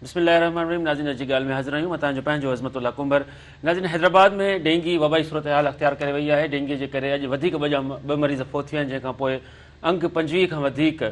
बिस्मिल्लाहिर्रहमानिर्रहीम। नाज़रीन अॼु ॻाल्हि में हाज़िर आहियूं। मां तव्हांजो पंहिंजो अज़मतुल्ला कुंबर। नाज़रीन हैदराबाद में डेंगी वबाई सूरत हाल अख़्तियार करे वई आहे। डेंगी जे करे अॼु वधीक ॿ मरीज़ फ़ौत थिया आहिनि, जंहिंखां पोइ अंक 25 खां वधीक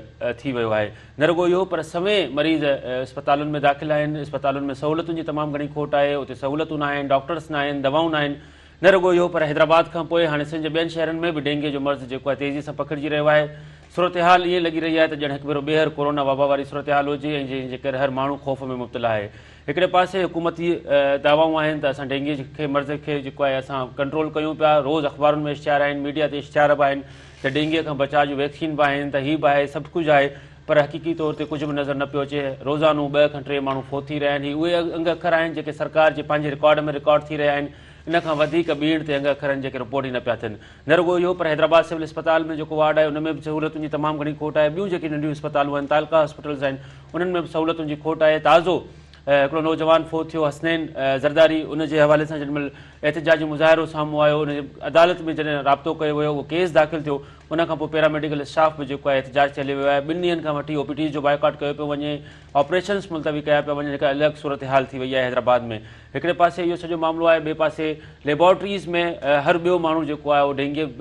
थी वियो आहे। न रुॻो इहो पर समें मरीज़ अस्पतालुनि में दाख़िल आहिनि। अस्पतालुनि में सहूलियतुनि जी तमामु घणी खोट आहे। उते सहूलियतूं न आहिनि, डॉक्टर्स न आहिनि, दवाऊं न आहिनि। न रुॻो इहो पर हैदराबाद खां पोइ हाणे सिंध ॿियनि शहरनि में बि डेंगीअ जो मर्ज़ जेको आहे तेज़ी सां पखिड़िजी रहियो आहे। सूरत हाल ईअं लॻी रही आहे त ॼण हिकु भेरो ॿीहर कोरोना वबा वारी सूरत हाल हुजे, ऐं जंहिंजे करे हर माण्हू ख़ौफ़ में मुब्तला आहे। हिकिड़े पासे हुकूमती दावाऊं आहिनि त असां डेंगी खे मर्ज़ खे जेको आहे असां कंट्रोल कयूं पिया। रोज़ अख़बारुनि में इश्तिहार आहिनि, मीडिया ते इश्तिहार बि आहिनि त डेंगीअ खां बचाव जूं वैक्सीन बि आहिनि, त हीअ बि आहे, सभु कुझु आहे। पर हक़ीक़ी तौर ते कुझु बि नज़र न पियो अचे। रोज़ानो 2 खां 3 माण्हू फ़ौत थी रहिया आहिनि। हीअ उहे अंग अखर आहिनि जेके सरकार जे पंहिंजे रिकॉर्ड में रिकॉर्ड थी रहिया आहिनि। इन खां वधीक ॿीण ते अंग अखरनि जेके रिपोर्ट ई न पिया थियनि। न रुॻो इहो पर हैदराबाद सिविल अस्पताल में जेको वार्ड आहे उन में बि सहूलियतुनि जी तमामु घणी खोट आहे। ॿियूं जेके नंढियूं अस्पतालूं आहिनि, तालका हॉस्पिटल्स आहिनि, उन्हनि में बि सहूलियतुनि जी खोट आहे। ताज़ो हिकिड़ो नौजवान फ़ौत थियो हसनैन ज़रदारी, उनजे हवाले सां जेॾीमहिल एहतिजाजी मुज़ाहिरो साम्हूं आयो, उन अदालत में जॾहिं राब्तो कयो वियो, उहो केस दाख़िल थियो। उनखां पोइ पैरामेडिकल स्टाफ बि जेको आहे एहतिजाज चली वियो आहे। 2 ॾींहंनि खां वठी OPD जो बाइकॉट कयो पियो वञे, ऑपरेशन्स मुलतवी कया पिया वञनि। हिकु अलॻि सूरत हाल थी वई आहे हैदराबाद में। हिकिड़े पासे इहो सॼो मामिलो आहे, ॿिए पासे लेबॉरेटरीज़ में हर ॿियो माण्हू जेको आहे उहो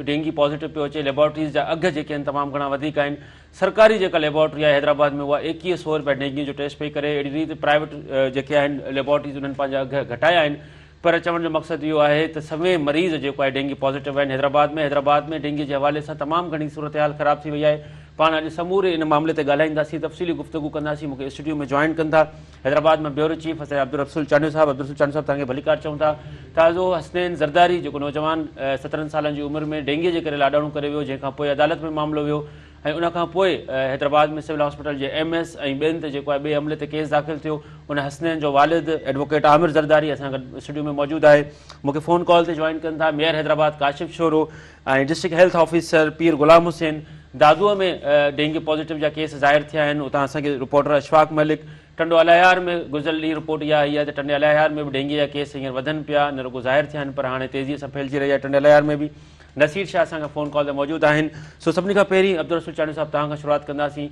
डेंगी पॉज़िटिव पियो अचे। लेबॉरेटरीज़ जा अघ जेके आहिनि तमामु घणा वधीक आहिनि। सरकारी जेका लेबॉरेटरी आहे हैदराबाद में उहा 2100 रुपया डेंगी जो टेस्ट पई करे। अहिड़ी रीति प्राइवेट जेके आहिनि लेबॉरेटरीज़ उन्हनि पंहिंजा अघ घटाया आहिनि। पर चवण जो मक़सदु इहो आहे त समें मरीज़ जेको आहे डेंगी पॉज़िटिव आहिनि हैदराबाद में डेंगी जे हवाले सां तमामु घणी सूरत हाल ख़राब थी वई आहे। पाण अॼु समूरे इन मामले ते ॻाल्हाईंदासीं, तफ़सीली गुफ़्तगू कंदासीं। मूंखे स्टूडियो में जॉइन कनि था हैदराबाद में ब्यूरो चीफ अब्दुल रसूल चांडियो साहब। अब्दुल रसूल चांडियो साहब, तव्हांखे भली कार चऊं था। ताज़ो हसनैन ज़रदारी जेको नौजवान 17 सालनि जी उमिरि में डेंगीअ जे करे लाॾाणो करे वियो, जंहिंखां पोइ अदालत में मामिलो वियो, ऐं उनखां पोइ हैदराबाद में सिविल हॉस्पिटल जे MS ऐं ॿियनि ते जेको आहे ॿिए हमले ते केस दाख़िल थियो। उन हसनैन जो वालिद एडवोकेट आमिर ज़रदारी असां गॾु स्टूडियो में मौजूदु आहे। मूंखे फ़ोन कॉल ते जॉइन कनि था मेयर हैदराबाद काशिफ शोरो ऐं डिस्ट्रिक्ट हेल्थ ऑफिसर पीर गुलाम हुसैन। दादूअ में डेंगी पॉज़िटिव जा केस ज़ाहिर थिया आहिनि। उतां असांखे रिपोर्टर अशफाक मलिक। टंडो अलायार में गुज़िरियल ॾींहुं रिपोर्ट इहा आई आहे त टंडे अलायार में बि डेंगी जा केस हींअर वधनि पिया, न रुॻो ज़ाहिर थिया आहिनि पर हाणे तेज़ीअ सां फैलिजी रही आहे टंडे अलायार में बि। नसीर शाह असांखां फ़ोन कॉल ते मौजूदु आहिनि। सो सभिनी खां पहिरीं अब्दुल रसूल चांडियो साहब, तव्हां खां शुरूआत कंदासीं।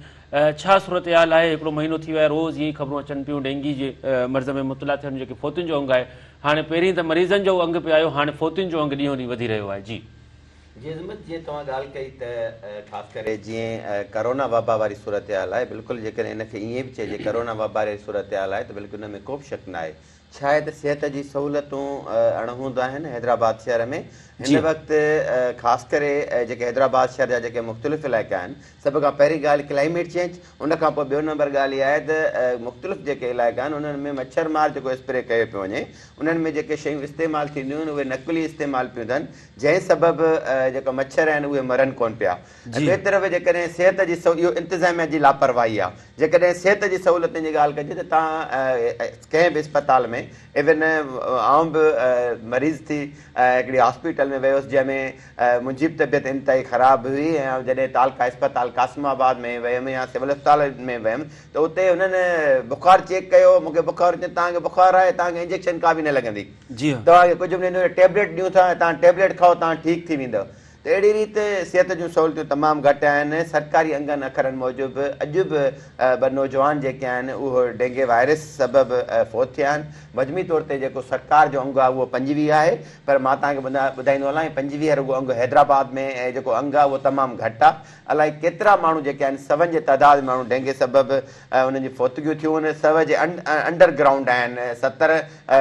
छा सूरत हाल आहे? हिकिड़ो महीनो थी वियो आहे, रोज़ इहे ख़बरूं अचनि पियूं डेंगी जे मर्ज़ में मुब्तला थियनि, जेके फ़ौतुनि जो अंगु आहे। हाणे पहिरीं त मरीज़नि जो अंगु पियो आयो, हाणे फ़ौतुनि जो अंगु ॾींहों ॾींहुं वधी रहियो आहे। जी जी अज़मत, जीअं तव्हां ॻाल्हि कई त ख़ासि करे जीअं करोना वबा वारी सूरत हाल आहे, बिल्कुलु जेकॾहिं हिनखे ईअं बि चइजे करोना वबा वारी सूरत हाल आहे त बिल्कुलु हिन में को बि शक न आहे। छा आहे त सिहत जी सहूलियतूं अणहूंद आहिनि हैदराबाद शहर में। हिन वक़्तु ख़ासि करे जेके हैदराबाद शहर जा जेके मुख़्तलिफ़ इलाइक़ा आहिनि, सभ खां पहिरीं ॻाल्हि क्लाइमेट चेंज, उनखां पोइ ॿियो नंबर ॻाल्हि इहा आहे त मुख़्तलिफ़ जेके इलाइक़ा आहिनि उन्हनि में मच्छर मार जेको स्प्रे कयो पियो वञे, उन्हनि में जेके शयूं इस्तेमालु थींदियूं आहिनि उहे नकुली इस्तेमालु पियूं थियनि, जंहिं सबबु जेका मच्छर आहिनि उहे मरनि कोन पिया। ॿिए तरफ़ जेकॾहिं सिहत जी इहो इंतिज़ामिया जी लापरवाही आहे। जेकॾहिं सिहत जी सहूलियतुनि जी ॻाल्हि कजे त तव्हां कंहिं बि अस्पताल में, इवन आउं बि मरीज़ थी हिकिड़ी हॉस्पिटल में वियुसि जंहिंमें मुंहिंजी बि तबियत इंतिहाई ख़राबु हुई, ऐं जॾहिं तालका अस्पताल कासिमाबाद में वियुमि या सिविल अस्पताल में वियुमि त उते हुननि बुख़ारु चेक कयो, मूंखे बुख़ारु चयो तव्हांखे बुख़ारु आहे, तव्हांखे इंजेक्शन का बि न लॻंदी, तव्हांखे कुझु बि न, टेबलेट ॾियूं था, तव्हां टेबलेट खाओ, तव्हां ठीकु थी वेंदव। त अहिड़ी रीति सिहत जूं सहूलियतूं तमामु घटि आहिनि। सरकारी अंगनि अखरनि मूजिबि अॼु बि 2 नौजवान जेके आहिनि उहो डेंगे वायरस सबबु फ़ौत थिया आहिनि। मजमी तौर ते जेको सरकार जो अंगु आहे उहो 25 आहे, पर मां तव्हांखे ॿुधाईंदो हलां 25 रुॻो अंगु हैदराबाद में ऐं जेको अंगु आहे उहो तमामु घटि आहे। अलाए केतिरा माण्हू जेके आहिनि, 100 जे तइदाद में माण्हू डेंगे सबबु उन्हनि जी फ़ौतगियूं थियूं आहिनि। 100 जे अंडरग्राउंड आहिनि, 70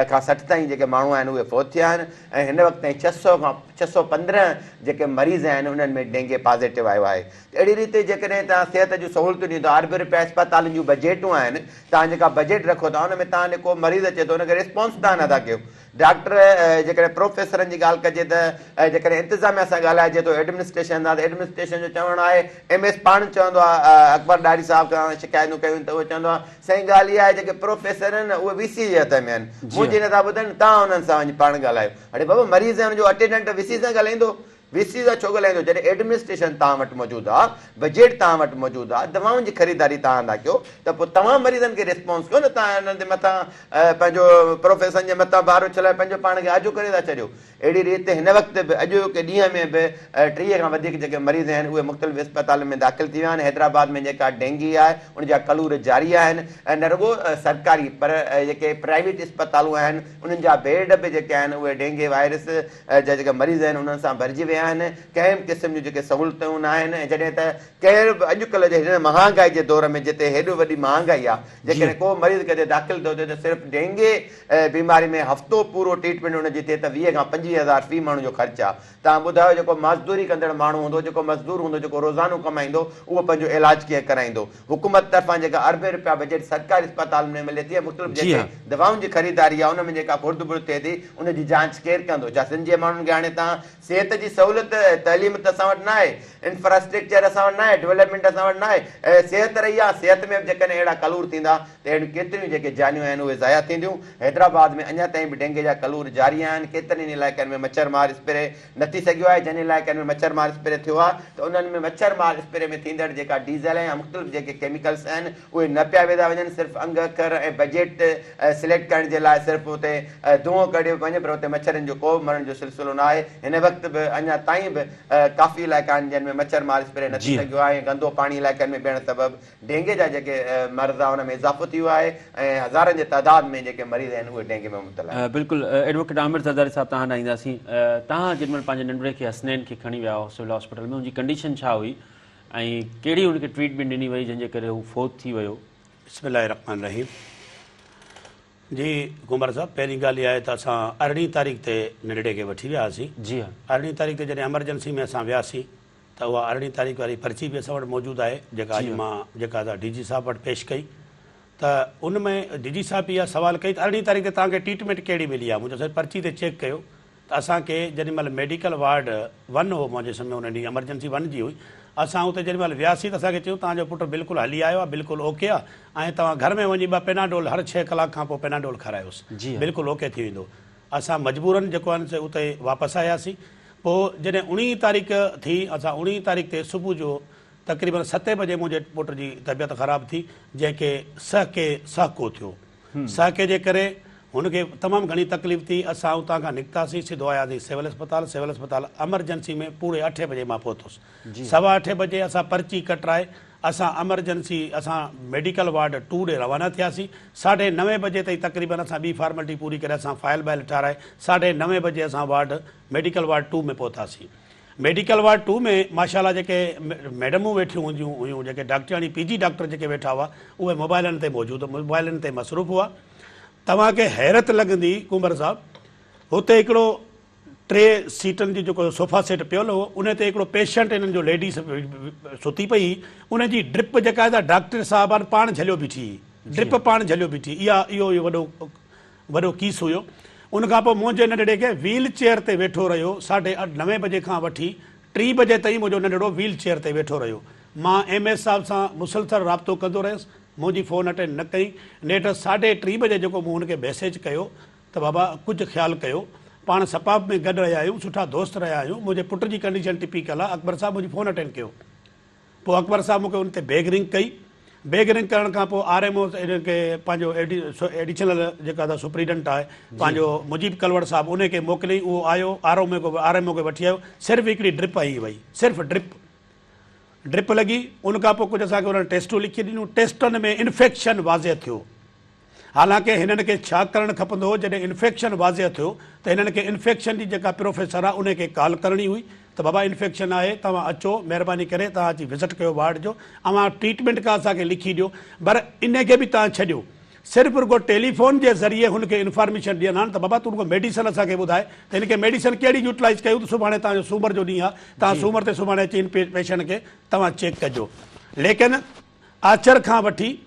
खां 60 ताईं जेके माण्हू आहिनि उहे फ़ौत थिया आहिनि, ऐं हिन वक़्तु ताईं 615 जेके मरीज़ आहिनि उन्हनि में डेंगे पॉज़िटिव आयो आहे। अहिड़ी रीति जेकॾहिं तव्हां सिहत जूं सहूलियतूं ॾींदो, अरब रुपया अस्पतालुनि जूं बजेटूं आहिनि, तव्हां जेका बजेट रखो था उन में तव्हां को मरीज़ अचे थो हुनखे रिस्पॉन्स तव्हां नथा कयो। डॉक्टर जेकॾहिं प्रोफेसरनि जी ॻाल्हि कजे त जेकॾहिं इंतिज़ामिया सां ॻाल्हाइजे थो एडमिनिस्ट्रेशन आहे त एडमिनिस्ट्रेशन जो चवणु आहे, MS पाण चवंदो आहे, अकबर डारी साहिब खां शिकायतूं कयूं त उहो चवंदो आहे सही ॻाल्हि इहा आहे जेके प्रोफेसर आहिनि उहे VC जे हथ में आहिनि, मुंहिंजी नथा ॿुधनि, तव्हां हुननि सां वञी पाण ॻाल्हायो। हाणे बाबा मरीज़ आहे हुनजो अटेंडेंट VC सां ॻाल्हाईंदो, VC जा छो ॻाल्हाईंदो जॾहिं एडमिनिस्ट्रेशन तव्हां वटि मौजूदु आहे, बजट तव्हां वटि मौजूदु आहे, दवाउनि जी ख़रीदारी तव्हां था कयो, त पोइ तव्हां मरीज़नि खे रिस्पॉन्स कयो न। तव्हां हिननि जे मथां पंहिंजो प्रोफेशन जे मथां भारो चलाए पंहिंजो पाण खे आजो करे था छॾियो। अहिड़ी रीति हिन वक़्तु बि अॼु के ॾींहं में बि 30 खां वधीक जेके मरीज़ आहिनि उहे मुख़्तलिफ़ इस्पताल में दाख़िल थी विया आहिनि। हैदराबाद में जेका डेंगी आहे उनजा कलूर जारी आहिनि, ऐं न रुॻो सरकारी पर जेके प्राइवेट इस्पतालूं आहिनि उन्हनि जा बेड बि जेके आहिनि उहे डेंगी वायरस जा जेके मरीज़ आहिनि उन्हनि सां भरिजी विया आहिनि। कंहिं बि क़िस्म जूं जेके सहूलियतूं न आहिनि। ऐं जॾहिं त केरु बि अॼुकल्ह जे हिन महांगाई जे दौर में जिते हेॾो वॾी महांगाई आहे, जेकॾहिं को मरीज़ किथे दाख़िल थो थिए त सिर्फ़ु डेंगी बीमारी में हफ़्तो पूरो ट्रीटमेंट हुनजी थिए त 20 खां 25,000 फी माण्हू जो ख़र्चु आहे। तव्हां ॿुधायो जेको मज़दूरी कंदड़ माण्हू हूंदो, जेको मज़दूर हूंदो, जेको रोज़ानो कमाईंदो, उहो पंहिंजो इलाजु कीअं कराईंदो। हुकूमत तरफ़ां जेका अरबे रुपया बजट सरकारी इस्पताल में मिले थी, मुख़्तलिफ़ जेके दवाउनि जी ख़रीदारी आहे उन में जेका खुर्द बुर्द थिए थी उनजी जांच केरु कंदो। छा सिंध जे माण्हुनि खे हाणे तव्हां सिहत जी सहूलियत तइलीम त असां वटि न आहे, इंफ्रास्ट्रक्चर असां वटि न आहे, डेवलपमेंट असां वटि न आहे, सिहत रही आहे। सिहत में बि जेकॾहिं अहिड़ा कलूर थींदा त अहिड़ियूं केतिरियूं जेके जानियूं आहिनि उहे ज़ाया थींदियूं। हैदराबाद में अञा ताईं बि डेंगे जा कलूर जारी आहिनि। केतिरनि इलाइक़नि में मच्छरमार स्प्रे न थी सघियो आहे। जिन इलाइक़नि में मच्छरमार स्प्रे थियो आहे त उन्हनि में मच्छरमार स्प्रे में थींदड़ जेका डीज़ल ऐं मुख़्तलिफ़ जेके केमिकल्स आहिनि उहे न पिया विधा वञनि। सिर्फ़ु अंग अखर ऐं बजट सिलेक्ट करण जे लाइ सिर्फ़ु हुते धुओं कढियो वञे, पर हुते मच्छरनि जो को मरण जो सिलसिलो न आहे। हिन वक़्तु बि अञा ताईं बि काफ़ी इलाइक़ा आहिनि जिन में मच्छरमार स्प्रे न थी सघियो आहे। गंदो पाणी इलाइक़नि में बीहण सबबु डेंगे जा जेके मर्ज़ आहे उन में इज़ाफ़ो थी वियो आहे ऐं हज़ारनि जे तइदाद में जेके मरीज़ आहिनि उहे डेंगे में मुबतला आहिनि। बिल्कुलु एडवोकेट आमिर ज़रदारी साहिबु तव्हां वटि ईंदासीं। तव्हां जेॾीमहिल पंहिंजे नंढड़े खे हसनैन खे खणी विया हुआ सिविल हॉस्पिटल में, उनजी कंडीशन छा हुई ऐं कहिड़ी उनखे ट्रीटमेंट ॾिनी वई जंहिंजे करे हू फोत थी वियो? बिस्मिल्लाहिर्रहमानिर्रहीम। जी कुमार साहब, पहिरीं ॻाल्हि इहा आहे त असां 18 तारीख़ ते नंढड़े खे वठी वियासीं। जी हाँ, 18 तारीख़ ते जॾहिं एमरजेंसी में असां वियासीं त उहा 18 तारीख़ वारी पर्ची बि असां वटि मौजूदु आहे, जेका अॼु मां जेका असां DG साहब वटि पेश कई। त उन में DG साहब इहा सवाल कई त 18 तारीख़ ते तव्हांखे ट्रीटमेंट कहिड़ी मिली आहे। मुंहिंजो साईं पर्ची ते चेक कयो त असांखे जेॾीमहिल मेडिकल वार्ड 1 हो, मुंहिंजे समय उन ॾींहुं एमरजेंसी 1 जी हुई, असां हुते जेॾीमहिल वियासीं त असांखे चयूं तव्हांजो पुटु बिल्कुलु हली आयो आहे, बिल्कुलु ओके आहे, ऐं तव्हां घर में वञी 2 पेनाडोल हर 6 कलाक खां पोइ पेनाडोल खारायोसि, बिल्कुलु ओके थी वेंदो। असां मजबूरनि जेको आहे से उते वापसि आयासीं। पोइ जॾहिं 19 तारीख़ थी, असां 19 तारीख़ ते सुबुह जो तक़रीबन 7 बजे मुंहिंजे पुट जी तबियत ख़राबु थी, जंहिंखे सहको थियो। सहके जे करे हुनखे तमामु घणी तकलीफ़ थी। असां उतां खां निकितासीं, सिधो आयासीं सिविल अस्पताल एमरजेंसी में पूरे 8 बजे मां पहुतुसि। 8:15 बजे असां पर्ची कटराए असां एमरजेंसी असां मेडिकल वार्ड 2 ॾे रवाना थियासीं। 9:30 बजे ताईं तक़रीबन असां ॿी फॉर्मेलिटी पूरी करे असां फाइल वाइल ठाराए 9:30 बजे असां मेडिकल वार्ड 2 में पहुतासीं। मेडिकल वार्ड 2 में माशाल्लाह जेके मैडमूं वेठियूं हूंदियूं हुयूं, जेके डॉक्टर यानी PG डॉक्टर जेके वेठा हुआ, उहे मोबाइलनि ते मौजूदु, मोबाइलनि ते मसरूफ़ हुआ। तव्हांखे हैरत लॻंदी कुंवर साहब, हुते हिकिड़ो 3 सीटनि जी जेको सोफ़ा सेट पियल हो, उन ते हिकिड़ो पेशेंट हिननि जो लेडीस सुती पई, उनजी ड्रिप जेका आहे डॉक्टर साहिबान पाण झलियो बीठी, ड्रिप पाण झलियो बीठी। इहो वॾो कीस हुयो। उनखां पोइ मुंहिंजे नंढड़े खे व्हील चेयर ते वेठो रहियो 9:30 बजे खां वठी 3 बजे ताईं मुंहिंजो नंढड़ो व्हील चेयर ते वेठो रहियो। मां MS साहिब सां मुसलसल राब्तो कंदो रहियुसि, मुंहिंजी फ़ोन अटेंड न कई। नेठ 3:30 बजे जेको मूं हुनखे मैसेज कयो त बाबा कुझु ख़्यालु कयो, पाण सपाप में गॾु रहिया आहियूं, सुठा दोस्त रहिया आहियूं, मुंहिंजे पुट जी कंडीशन टिपिकल आहे, अकबर साहिबु मुंहिंजी फ़ोन अटेंड कयो। पोइ अकबर साहिबु मूंखे उन ते बैग रिंग कई। बैग रिंग करण खां पोइ RMO इनखे पंहिंजो एडिशनल जेका त सुप्रीडेंट आहे पंहिंजो मुजीब कलवड़ साहिबु, उनखे मोकिलियईं। उहो आयो, RMO खे वठी आयो। सिर्फ़ु हिकिड़ी ड्रिप आई वई, सिर्फ़ु ड्रिप लॻी। उनखां पोइ कुझु असांखे उन्हनि टेस्टूं लिखी ॾिनियूं। टेस्टनि में इन्फेक्शन वाज़े थियो। हालांकि हिननि खे छा करणु खपंदो हो, जॾहिं इन्फेक्शन वाज़े थियो त हिननि खे इन्फेक्शन जी जेका प्रोफेसर आहे उनखे कॉल करणी हुई त बाबा इन्फेक्शन आहे, तव्हां अचो, महिरबानी करे तव्हां अची विज़िट कयो वार्ड जो, अवां ट्रीटमेंट का असांखे लिखी ॾियो। पर इनखे बि तव्हां छॾियो, सिर्फ़ु रुॻो टेलीफोन जे ज़रिए हुनखे इंफॉर्मेशन ॾियनि आहिनि त बाबा तूं रुॻो मेडिसन असांखे ॿुधाए त हिनखे मेडिसन कहिड़ी यूटिलाइज़ कयूं त सुभाणे तव्हांजो सूमर जो ॾींहुं आहे, तव्हां सूमर ते सुभाणे अची पेशेंट खे तव्हां चेक कजो। लेकिन आचर खां वठी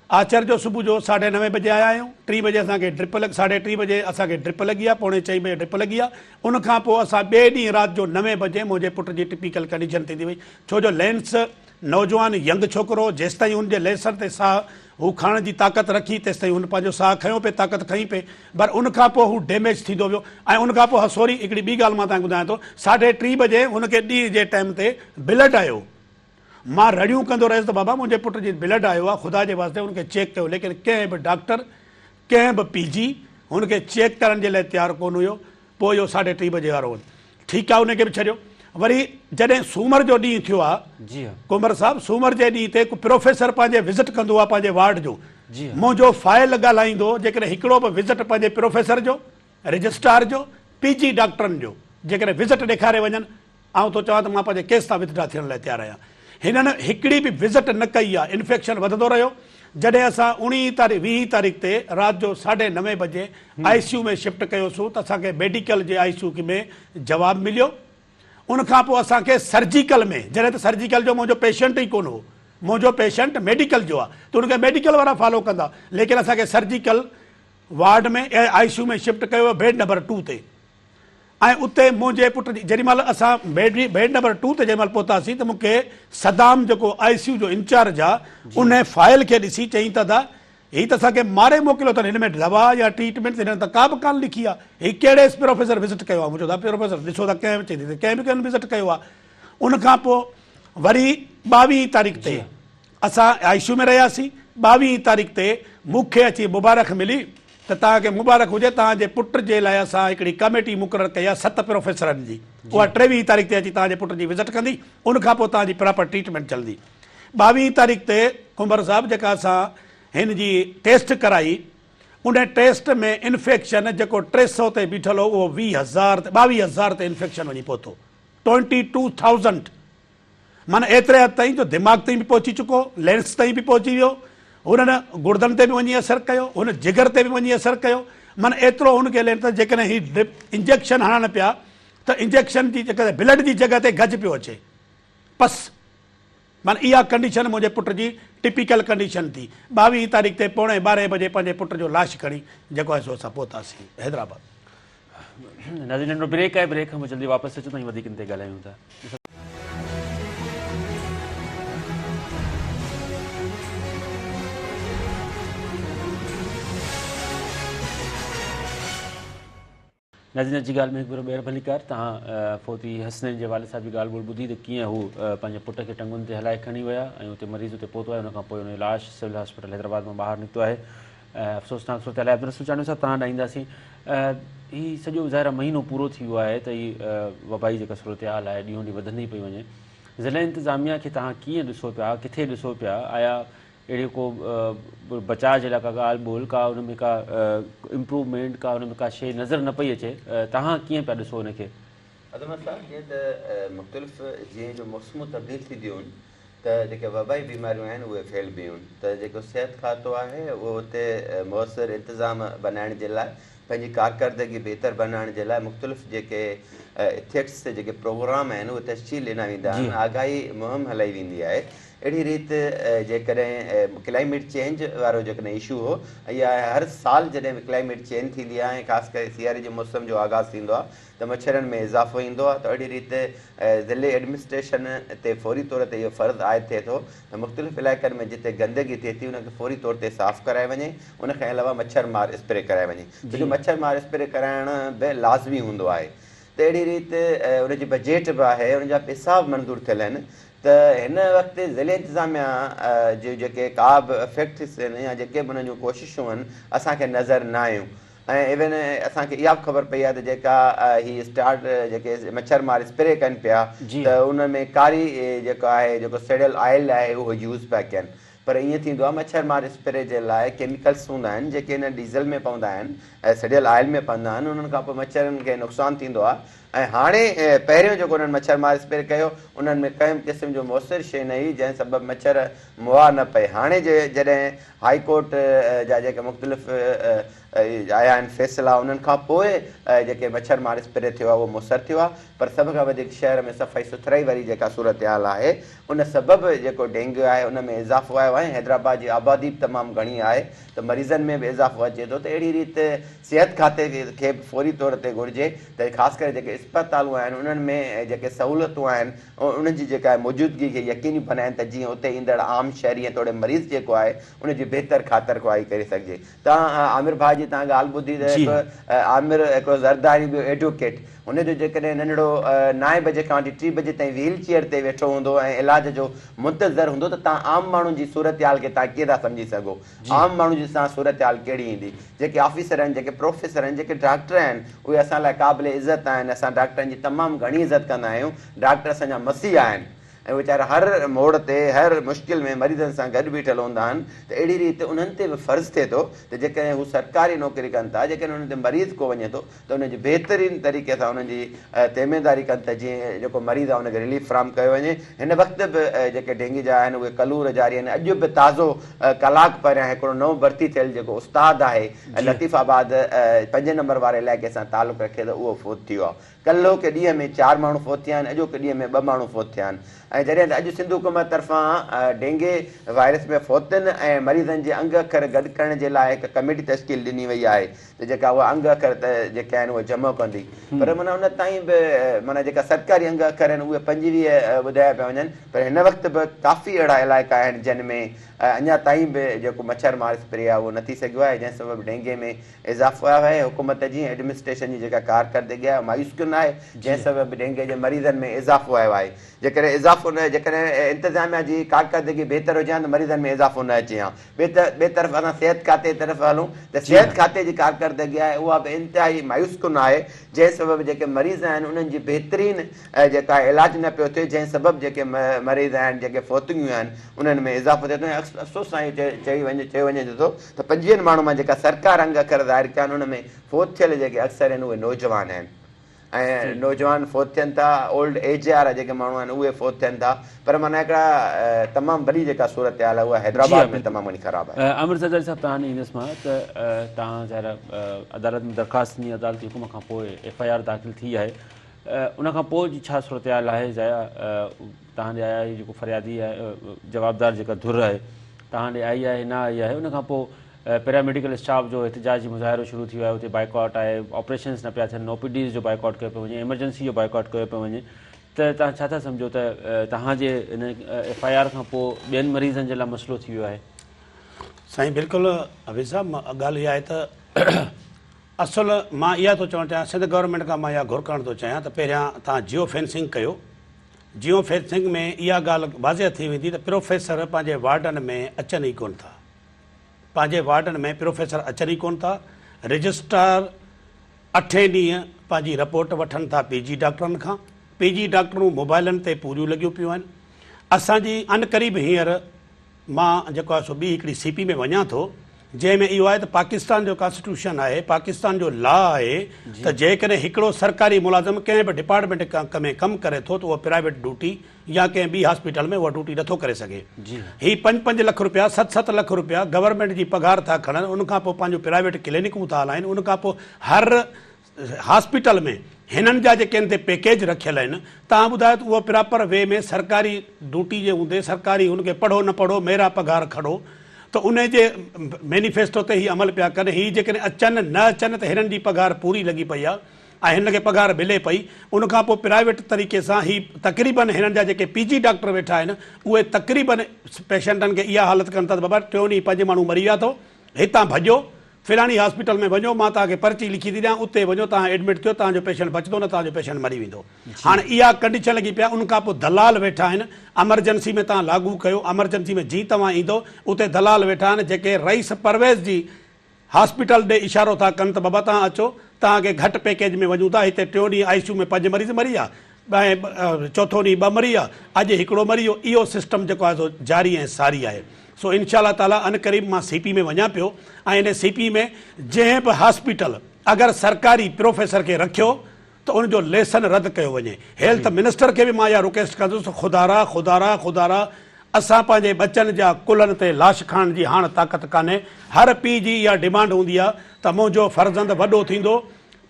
आचर जो सुबुह जो 9:30 बजे आया आहियूं। 3 बजे असांखे ड्रिप 3:30 बजे असांखे ड्रिप लॻी आहे, 4:45 बजे ड्रिप लॻी आहे। उनखां पोइ असां ॿिए ॾींहुं राति जो 9 बजे मुंहिंजे पुट जी टिपिकल कंडीशन थींदी वई, छो जो लेंस नौजवान यंग छोकिरो जेसिताईं हुनजे लेंस ते साह हू खणण जी ताक़त रखी तेसि ताईं हुन पंहिंजो साहु खयों पिए ताक़त खई पिए पर उन खां पोइ हू डैमेज थींदो वियो ऐं उन खां पोइ सॉरी हिकिड़ी ॿी ॻाल्हि मां तव्हांखे ॿुधायां थो 3:30 बजे हुनखे ॾींहं जे टाइम ते ब्लड आयो मां रड़ियूं कंदो रहियुसि त बाबा मुंहिंजे पुट जी ब्लड आयो आहे ख़ुदा जे वास्ते हुनखे चेक कयो लेकिन कंहिं बि डॉक्टर कंहिं बि PG हुनखे चेक करण जे लाइ तयारु कोन हुयो पोइ इहो 3:30 बजे वारो ठीकु आहे उनखे बि छॾियो वरी जॾहिं सूमर जो ॾींहुं थियो आहे जी हाँ कुंवर साहब सूमर जे ॾींहं ते प्रोफेसर पंहिंजे विज़िट कंदो आहे पंहिंजे वार्ड जो जी हाँ मुंहिंजो फाइल ॻाल्हाईंदो जेकॾहिं हिकिड़ो बि विज़िट पंहिंजे प्रोफेसर जो रजिस्ट्रार जो PG डॉक्टरनि जो जेकॾहिं विज़िट ॾेखारे वञनि ऐं थो चवां त मां पंहिंजे केस तां विथड्रा थियण लाइ तयारु आहियां हिननि हिकिड़ी बि विज़िट न कई आहे इन्फेक्शन वधंदो रहियो जॾहिं असां 20 तारीख़ ते राति जो 9:30 बजे ICU में शिफ्ट कयोसीं त असांखे मेडिकल जे ICU में जवाबु मिलियो उनखां पोइ असांखे सर्जिकल में जॾहिं त सर्जिकल जो मुंहिंजो पेशेंट ई कोन हो मुंहिंजो पेशेंट मेडिकल जो आहे त उनखे मेडिकल वारा फॉलो कंदा लेकिन असांखे सर्जिकल वार्ड में ICU में शिफ्ट कयो बेड नंबर 2 ते ऐं उते मुंहिंजे पुट जी जेॾीमहिल असां बेड नंबर 2 ते जेॾीमहिल पहुतासीं त मूंखे सदाम जेको ICU जो इंचार्ज आहे उन फाइल खे ॾिसी चई त दा हीअ त असांखे मारे मोकिलियो अथनि हिन में दवा या ट्रीटमेंट हिननि त का बि कान लिखी आहे हीअ कहिड़े प्रोफेसर विज़िट कयो आहे मुंहिंजो प्रोफेसर ॾिसो त कंहिं चई थी कंहिं बि कंहिं विज़िट कयो आहे उनखां पोइ वरी 22 तारीख़ ते असां ICU में रहियासीं 22 तारीख़ ते मूंखे अची मुबारक मिली त तव्हांखे मुबारक हुजे तव्हांजे पुट जे लाइ असां हिकिड़ी कमेटी मुक़ररु कई आहे 7 प्रोफेसरनि जी उहा 23 तारीख़ ते अची तव्हांजे पुट जी विज़िट कंदी उनखां पोइ तव्हांजी प्रॉपर ट्रीटमेंट चलंदी 22 तारीख़ ते कुंवर साहब जेका असां हिन जी टेस्ट कराई उन टेस्ट में इन्फेक्शन जेको 300 ते बीठल हो उहो 22,000 ते इन्फेक्शन वञी पहुतो 22,000 माना एतिरे हद ताईं जो दिमाग़ ताईं बि पहुची चुको लेंस ताईं बि पहुची वियो हुननि गुर्दनि ते बि वञी असरु कयो हुन जिगर ते बि वञी असरु कयो माना एतिरो हुनखे लेन त जेकॾहिं हीउ इंजेक्शन हणनि पिया त इंजेक्शन जी जेका ब्लड जी जॻह ते गज पियो अचे पस माना इहा कंडीशन मुंहिंजे पुट जी टिपिकल कंडीशन थी 22 तारीख़ ते 12:15 बजे पंहिंजे पुट जो लाश खणी जेको आहे सो असां पहुतासीं हैदराबाद नाज़रीन नंढो ब्रेक आहे ब्रेक खां पोइ जल्दी वापसि अचूं था वधीक इन ते ॻाल्हायूं था नाज़रीन जी ॻाल्हि में हिकु भेरो ॿीहर भली कर तव्हां फोती हसनैन जे वालिद साहिब जी ॻाल्हि ॿोल ॿुधी त कीअं हू पंहिंजे पुट खे टंगुनि ते हलाए खणी विया ऐं हुते मरीज़ हुते पहुतो आहे हुनखां पोइ हुनजो लाश सिविल हॉस्पिटल हैदराबाद मां ॿाहिरि निकितो आहे अफ़सोसनाक सूरत हाल अब्दुल सुचानी साहब तव्हां ॾांहुं ईंदासीं हीउ सॼो ज़ाहिर महीनो पूरो थी वियो आहे त हीअ वबाई जेका सूरत हाल आहे ॾींहों ॾींहुं वधंदी पई वञे ज़िले इंतिज़ामिया खे तव्हां कीअं ॾिसो पिया किथे ॾिसो पिया आया अहिड़ी को बचाव जे लाइ का ॻाल्हि ॿोल का हुन में का इम्प्रूवमेंट का हुन में का शइ नज़र न पई अचे तव्हां कीअं पिया ॾिसो हुनखे अदमत साहब जीअं त मुख़्तलिफ़ जीअं जो मौसमूं तब्दील थींदियूं आहिनि त जेके वबाई बीमारियूं आहिनि उहे फैलिबियूं आहिनि त जेको सिहत खातो आहे उहो हुते मुयसरु इंतिज़ाम बनाइण जे लाइ पंहिंजी कारकर्दगी बहितर बनाइण जे लाइ मुख़्तलिफ़ जेके इथिक्स जेके प्रोग्राम आहिनि उहे तश्कील ॾिना वेंदा आहिनि आगाही मुहिम हलाई वेंदी आहे अहिड़ी रीति जेकॾहिं क्लाइमेट चेंज वारो जेकॾहिं इशू हो या हर साल जॾहिं क्लाइमेट चेंज थींदी आहे ऐं ख़ासि करे सियारे जे मौसम जो आगाज़ थींदो आहे त मच्छरनि में इज़ाफ़ो ईंदो आहे त अहिड़ी रीति ज़िले एडमिनिस्ट्रेशन ते फौरी तौर ते इहो फ़र्ज़ु आयद थिए थो त मुख़्तलिफ़ इलाइक़नि में जिते गंदगी थिए थी उनखे फौरी तौर ते साफ़ु कराए वञे उनखे अलावा मच्छर मार स्प्रे कराए वञे छो मच्छर मार स्प्रे कराइण बि लाज़मी हूंदो आहे त अहिड़ी रीति उनजी बजेट बि आहे उनजा पैसा बि मंज़ूरु थियल आहिनि त हिन वक़्तु ज़िले इंतिज़ामिया जो जेके का बि इफेक्ट्स आहिनि या जेके बि उन्हनि जूं कोशिशूं आहिनि असांखे नज़र न आयूं ऐं इवन असांखे इहा बि ख़बर पई आहे त जेका हीअ स्टार्ट जेके मच्छर मार स्प्रे कनि पिया त उन में कारी जेको आहे जेको सड़ियल ऑयल आहे उहो यूज़ पिया कनि पर ईअं थींदो आहे मच्छर मार स्प्रे जे लाइ केमिकल्स हूंदा आहिनि जेके हिन डीज़ल में पवंदा आहिनि ऐं सड़ियल ऑयल में पवंदा आहिनि उन्हनि खां पोइ मच्छरनि खे नुक़सानु थींदो आहे ऐं हाणे पहिरियों जेको उन्हनि मच्छर मार स्प्रे कयो उन्हनि में कंहिं क़िस्म जो मुयसरु शइ न हुई जंहिं सबबु मच्छर मुआ न पए हाणे जॾहिं हाई कोर्ट जा जेके मुख़्तलिफ़ आया आहिनि फ़ैसिला, उन्हनि खां पोइ जेके मच्छर मार स्प्रे थियो आहे उहो मुसर थियो आहे। पर सभ खां वधीक शहर में सफ़ाई सुथराई वारी जेका सूरत हाल आहे उन सबबु जेको डेंगू आहे उन में इज़ाफ़ो आयो आहे। हैदराबाद जी आबादी बि तमामु घणी आहे त मरीज़नि में बि इज़ाफ़ो अचे थो। त अहिड़ी रीति सिहत खाते खे फ़ौरी तौर ते घुरिजे त ख़ासि करे जेके इस्पतालूं आहिनि उन्हनि में जेके सहूलियतूं आहिनि उन्हनि जी जेका मौजूदगी खे यकीनी बनाइनि त जीअं उते ईंदड़ आम शहरी ऐं तोड़े मरीज़ जेको आहे उनजी बहितर ख़ातिर ख़्वाही करे सघिजे। तव्हां आमिर भाउ जी तव्हां ॻाल्हि ॿुधी त आमिर हिकिड़ो ज़रदारी ॿियो एडवोकेट, हुनजो जेकॾहिं नंढिड़ो 9 बजे खां वठी 3 बजे ताईं व्हील चेयर ते वेठो हूंदो ऐं इलाज जो मुंतज़र हूंदो त तव्हां आम माण्हुनि जी सूरत हाल खे तव्हां कीअं था सम्झी सघो? आम माण्हू जी सां सूरत हाल कहिड़ी ईंदी? जेके ऑफिसर आहिनि, जेके प्रोफेसर आहिनि, जेके डॉक्टर आहिनि, उहे असां लाइ क़ाबिल इज़त आहिनि। असां डॉक्टरनि जी तमामु घणी इज़त कंदा आहियूं। डॉक्टर असांजा मसीह आहिनि ऐं वीचारा हर मोड़ ते हर मुश्किल में मरीज़नि सां गॾु बीठल हूंदा आहिनि। त अहिड़ी रीति उन्हनि ते बि फ़र्ज़ु थिए थो त जेकॾहिं हू सरकारी नौकिरी कनि था, जेकॾहिं उन्हनि ते मरीज़ को वञे थो त उनजी बहितरीन तरीक़े सां उन्हनि जी तेमेदारी कनि त जीअं जेको मरीज़ आहे उनखे रिलीफ फ्राहम कयो वञे। हिन वक़्तु बि जेके डेंगी जा आहिनि उहे कलूर जारी आहिनि। अॼु बि ताज़ो कलाक पहिरियां हिकिड़ो नओं भर्ती थियल जेको उस्तादु आहे लतीफ़ाबाद 5 नंबर वारे इलाइक़े सां तालुक़ु रखे त उहो फोत थियो आहे। कल्ह के ॾींहं में 4 माण्हू फोत थिया आहिनि, अॼोके ॾींहं में 2 माण्हू फोत थिया आहिनि। ऐं जॾहिं त अॼु सिंध हुकूमत तरफ़ां डेंगे वायरस में फ़ौतनि ऐं मरीज़नि जे अंग अखर गॾु करण जे लाइ हिकु कमेटी तश्कील ॾिनी वई आहे त जेका उहा अंग अखर जेके आहिनि उहे जमा कंदी। पर माना उन ताईं बि माना जेका सरकारी अंग अखर आहिनि उहे 25 ॿुधाया पिया वञनि। पर हिन वक़्तु बि काफ़ी अहिड़ा इलाइक़ा आहिनि जिन में अञा ताईं बि जेको मच्छर मार स्प्रे आहे उहो न थी सघियो आहे, जंहिं सबबु डेंगे में इज़ाफ़ो आयो आहे। हुकूमत जी एडमिनिस्ट्रेशन जी जेका कारकर्दगी आहे मायूस कुन आहे, जंहिं सबबु डेंगे जे मरीज़नि में इज़ाफ़ो आयो आहे। जेकॾहिं इज़ाफ़ो न जेकॾहिं इंतिज़ामिया जी कारकर्दगी बहितर हुजे हा त मरीज़नि में इज़ाफ़ो न अचे हा। ॿिए तरफ़ असां सिहत खाते तरफ़ हलूं त सिहत खाते जी कारकर्दगी आहे उहा बि इंतिहाई मायूस कुन आहे, जंहिं सबबु जेके मरीज़ आहिनि उन्हनि जी बहितरीन जेका इलाज न पियो थिए, जंहिं सबबु जेके मरीज़ आहिनि, जेके फ़ौतियूं आहिनि उन्हनि में इज़ाफ़ो थिए थो। ऐं अफ़सोस सां इहो चयो वञे थो त 25 माण्हू मां जेका सरकार अंग अखर ज़ाहिर कया आहिनि उन में फ़ौत थियल जेके अक्सर आहिनि उहे नौजवान आहिनि ऐं नौजवान फ़ौत थियनि था। ओल्ड एज वारा जेके माण्हू आहिनि उहे फ़ौत थियनि था। पर माना हिकिड़ा तमामु वॾी जेका सूरत हाल आहे उहा हैदराबाद में तमामु घणी ख़राबु आहे। आमिर ज़रदारी साहिबु तव्हां ईंदुसि मां त तव्हां ज़ाहिर अदालत में दरख़्वास्त ॾिनी, अदालती हुकुम खां पोइ FIR दाख़िल थी आहे। उनखां पोइ जी छा सूरत हाल आहे? तव्हां ॾे आया जेको फरियादी आहे, जवाबदार जेका धुर आहे तव्हां ॾे आई आहे न आई आहे? उनखां पोइ पैरामेडिकल स्टाफ जो एहतजाजी मुज़ाहिरो शुरू थी वियो आहे, उते बाइकॉट आहे, ऑपरेशन्स न पिया थियनि, OPDs जो बाइकॉट कयो पियो वञे, एमरजेंसी जो बाइकॉट कयो पियो वञे। त तव्हां छा था सम्झो त तव्हांजे इन FIR खां पोइ ॿियनि मरीज़नि जे लाइ मसइलो थी वियो आहे? साईं बिल्कुलु हबीब साहब, ॻाल्हि इहा आहे त असुलु मां इहा थो चवणु चाहियां, सिंध गवर्नमेंट खां मां इहा घुर करणु थो चाहियां त पहिरियां तव्हां जियो फेंसिंग कयो। जियो फेंसिंग में इहा ॻाल्हि वाज़िह थी वेंदी त प्रोफेसर पंहिंजे वार्डन में अचनि ई कोन था। पंहिंजे वार्डन में प्रोफेसर अचनि ई कोन था। रजिस्ट्रार 8 ॾींहं पंहिंजी रिपोर्ट वठनि था PG डॉक्टरनि खां। PG डॉक्टरूं मोबाइलनि ते पूरियूं लॻियूं पियूं आहिनि। असांजी अनक़रीब हींअर मां जेको आहे सो ॿी हिकिड़ी CP में वञा थो, जंहिंमें इहो आहे त पाकिस्तान जो कॉन्स्टिट्यूशन आहे, पाकिस्तान जो लॉ आहे त जेकॾहिं हिकिड़ो सरकारी मुलाज़िम कंहिं बि डिपार्टमेंट में कमु करे थो त उहो प्राइवेट ड्यूटी या कंहिं ॿी हॉस्पिटल में उहा ड्यूटी नथो करे सघे। ही 5-5 लख रुपया 7-7 लख रुपया गवर्नमेंट जी पघार था खणनि, उनखां पोइ पंहिंजो प्राइवेट क्लिनिकूं था हलाइनि। उनखां पोइ हर हॉस्पिटल में हिननि जा जेके आहिनि पैकेज रखियल आहिनि। तव्हां ॿुधायो त उहो प्रॉपर वे में सरकारी ड्यूटी जे हूंदे सरकारी हुनखे पढ़ो न पढ़ो मेरा पघार खणो, त उन जे मैनिफेस्टो ते हीअ अमल पिया कनि। हीअ जेकॾहिं अचनि न अचनि त हिननि जी पघार पूरी लॻी पई आहे ऐं हिन खे पघार मिले पई। उनखां पोइ प्राइवेट तरीक़े सां ही तक़रीबन हिननि जा जेके PG डॉक्टर वेठा आहिनि उहे तक़रीबन पेशेंटनि खे इहा हालत कनि था त बाबा 3 ॾींहं 5 माण्हू मरी विया अथव, हितां भॼो फिलानी हॉस्पिटल में वञो, मां तव्हांखे पर्ची लिखी थी ॾियां, उते वञो, तव्हां एडमिट थियो, तव्हांजो पेशेंट बचंदो न तव्हांजो पेशेंट मरी वेंदो। हाणे इहा कंडीशन लॻी पिया। उनखां पोइ दलाल वेठा आहिनि। एमरजेंसी में तव्हां लागू कयो, एमरजेंसी में जीअं तव्हां ईंदो उते दलाल वेठा आहिनि जेके रईस परवेज़ जी हॉस्पिटल ॾे इशारो था कनि त बाबा तव्हां अचो, तव्हांखे घटि पैकेज में वञूं था। हिते 3 ॾींहं ICU में 5 मरीज़ मरी विया, चौथों ॾींहुं 2 मरी विया, अॼु हिकिड़ो मरी वियो। इहो सिस्टम जेको आहे सो जारी ऐं सारी आहे। सो इंशाअल्लाह ताला अनक़रीब मां CP में वञा पियो ऐं इन CP में जंहिं बि हॉस्पिटल अगरि सरकारी प्रोफेसर खे रखियो त उनजो लेसन रद्द कयो वञे। हेल्थ मिनिस्टर खे बि मां इहा रिक्वेस्ट कंदुसि, ख़ुदारा ख़ुदारा ख़ुदारा असां पंहिंजे बचनि जा कुलनि ते लाश खाइण जी हाणे ताक़त कान्हे। हर पीउ जी इहा डिमांड हूंदी आहे त मुंहिंजो फर्ज़ंद वॾो थींदो,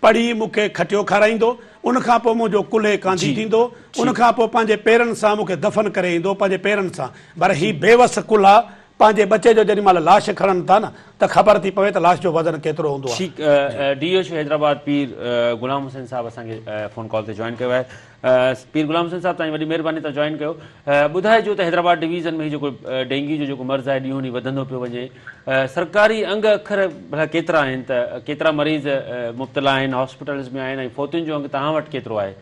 पढ़ी मूंखे खटियो खाराईंदो, उनखां पोइ मुंहिंजो कुल्हे कांधी थींदो, उनखां पोइ पंहिंजे पेरनि सां मूंखे दफ़न करे ईंदो, पंहिंजे पेरनि सां। पर ही बेवस कुल आहे, पंहिंजे बचे जो जेॾी महिल लाश खणनि था न त ख़बर थी पवे त लाश जो वज़न केतिरो हूंदो आहे। ठीकु, DHO हैदराबाद पीर गुलाम हुसैन साहब असांखे फ़ोन कॉल ते जॉइन कयो आहे। पीर गुलाम हुसैन साहब तव्हांजी वॾी महिरबानी तव्हां जॉइन कयो। ॿुधाइजो त हैदराबाद डिवीज़न में जेको डेंगी जो जेको मर्ज़ आहे ॾींहों ॾींहुं वधंदो पियो वञे, सरकारी अंग अखर भला केतिरा आहिनि, त केतिरा मरीज़ मुब्तला आहिनि, हॉस्पिटल्स में आहिनि, ऐं फोतियुनि जो अंग तव्हां वटि केतिरो आहे?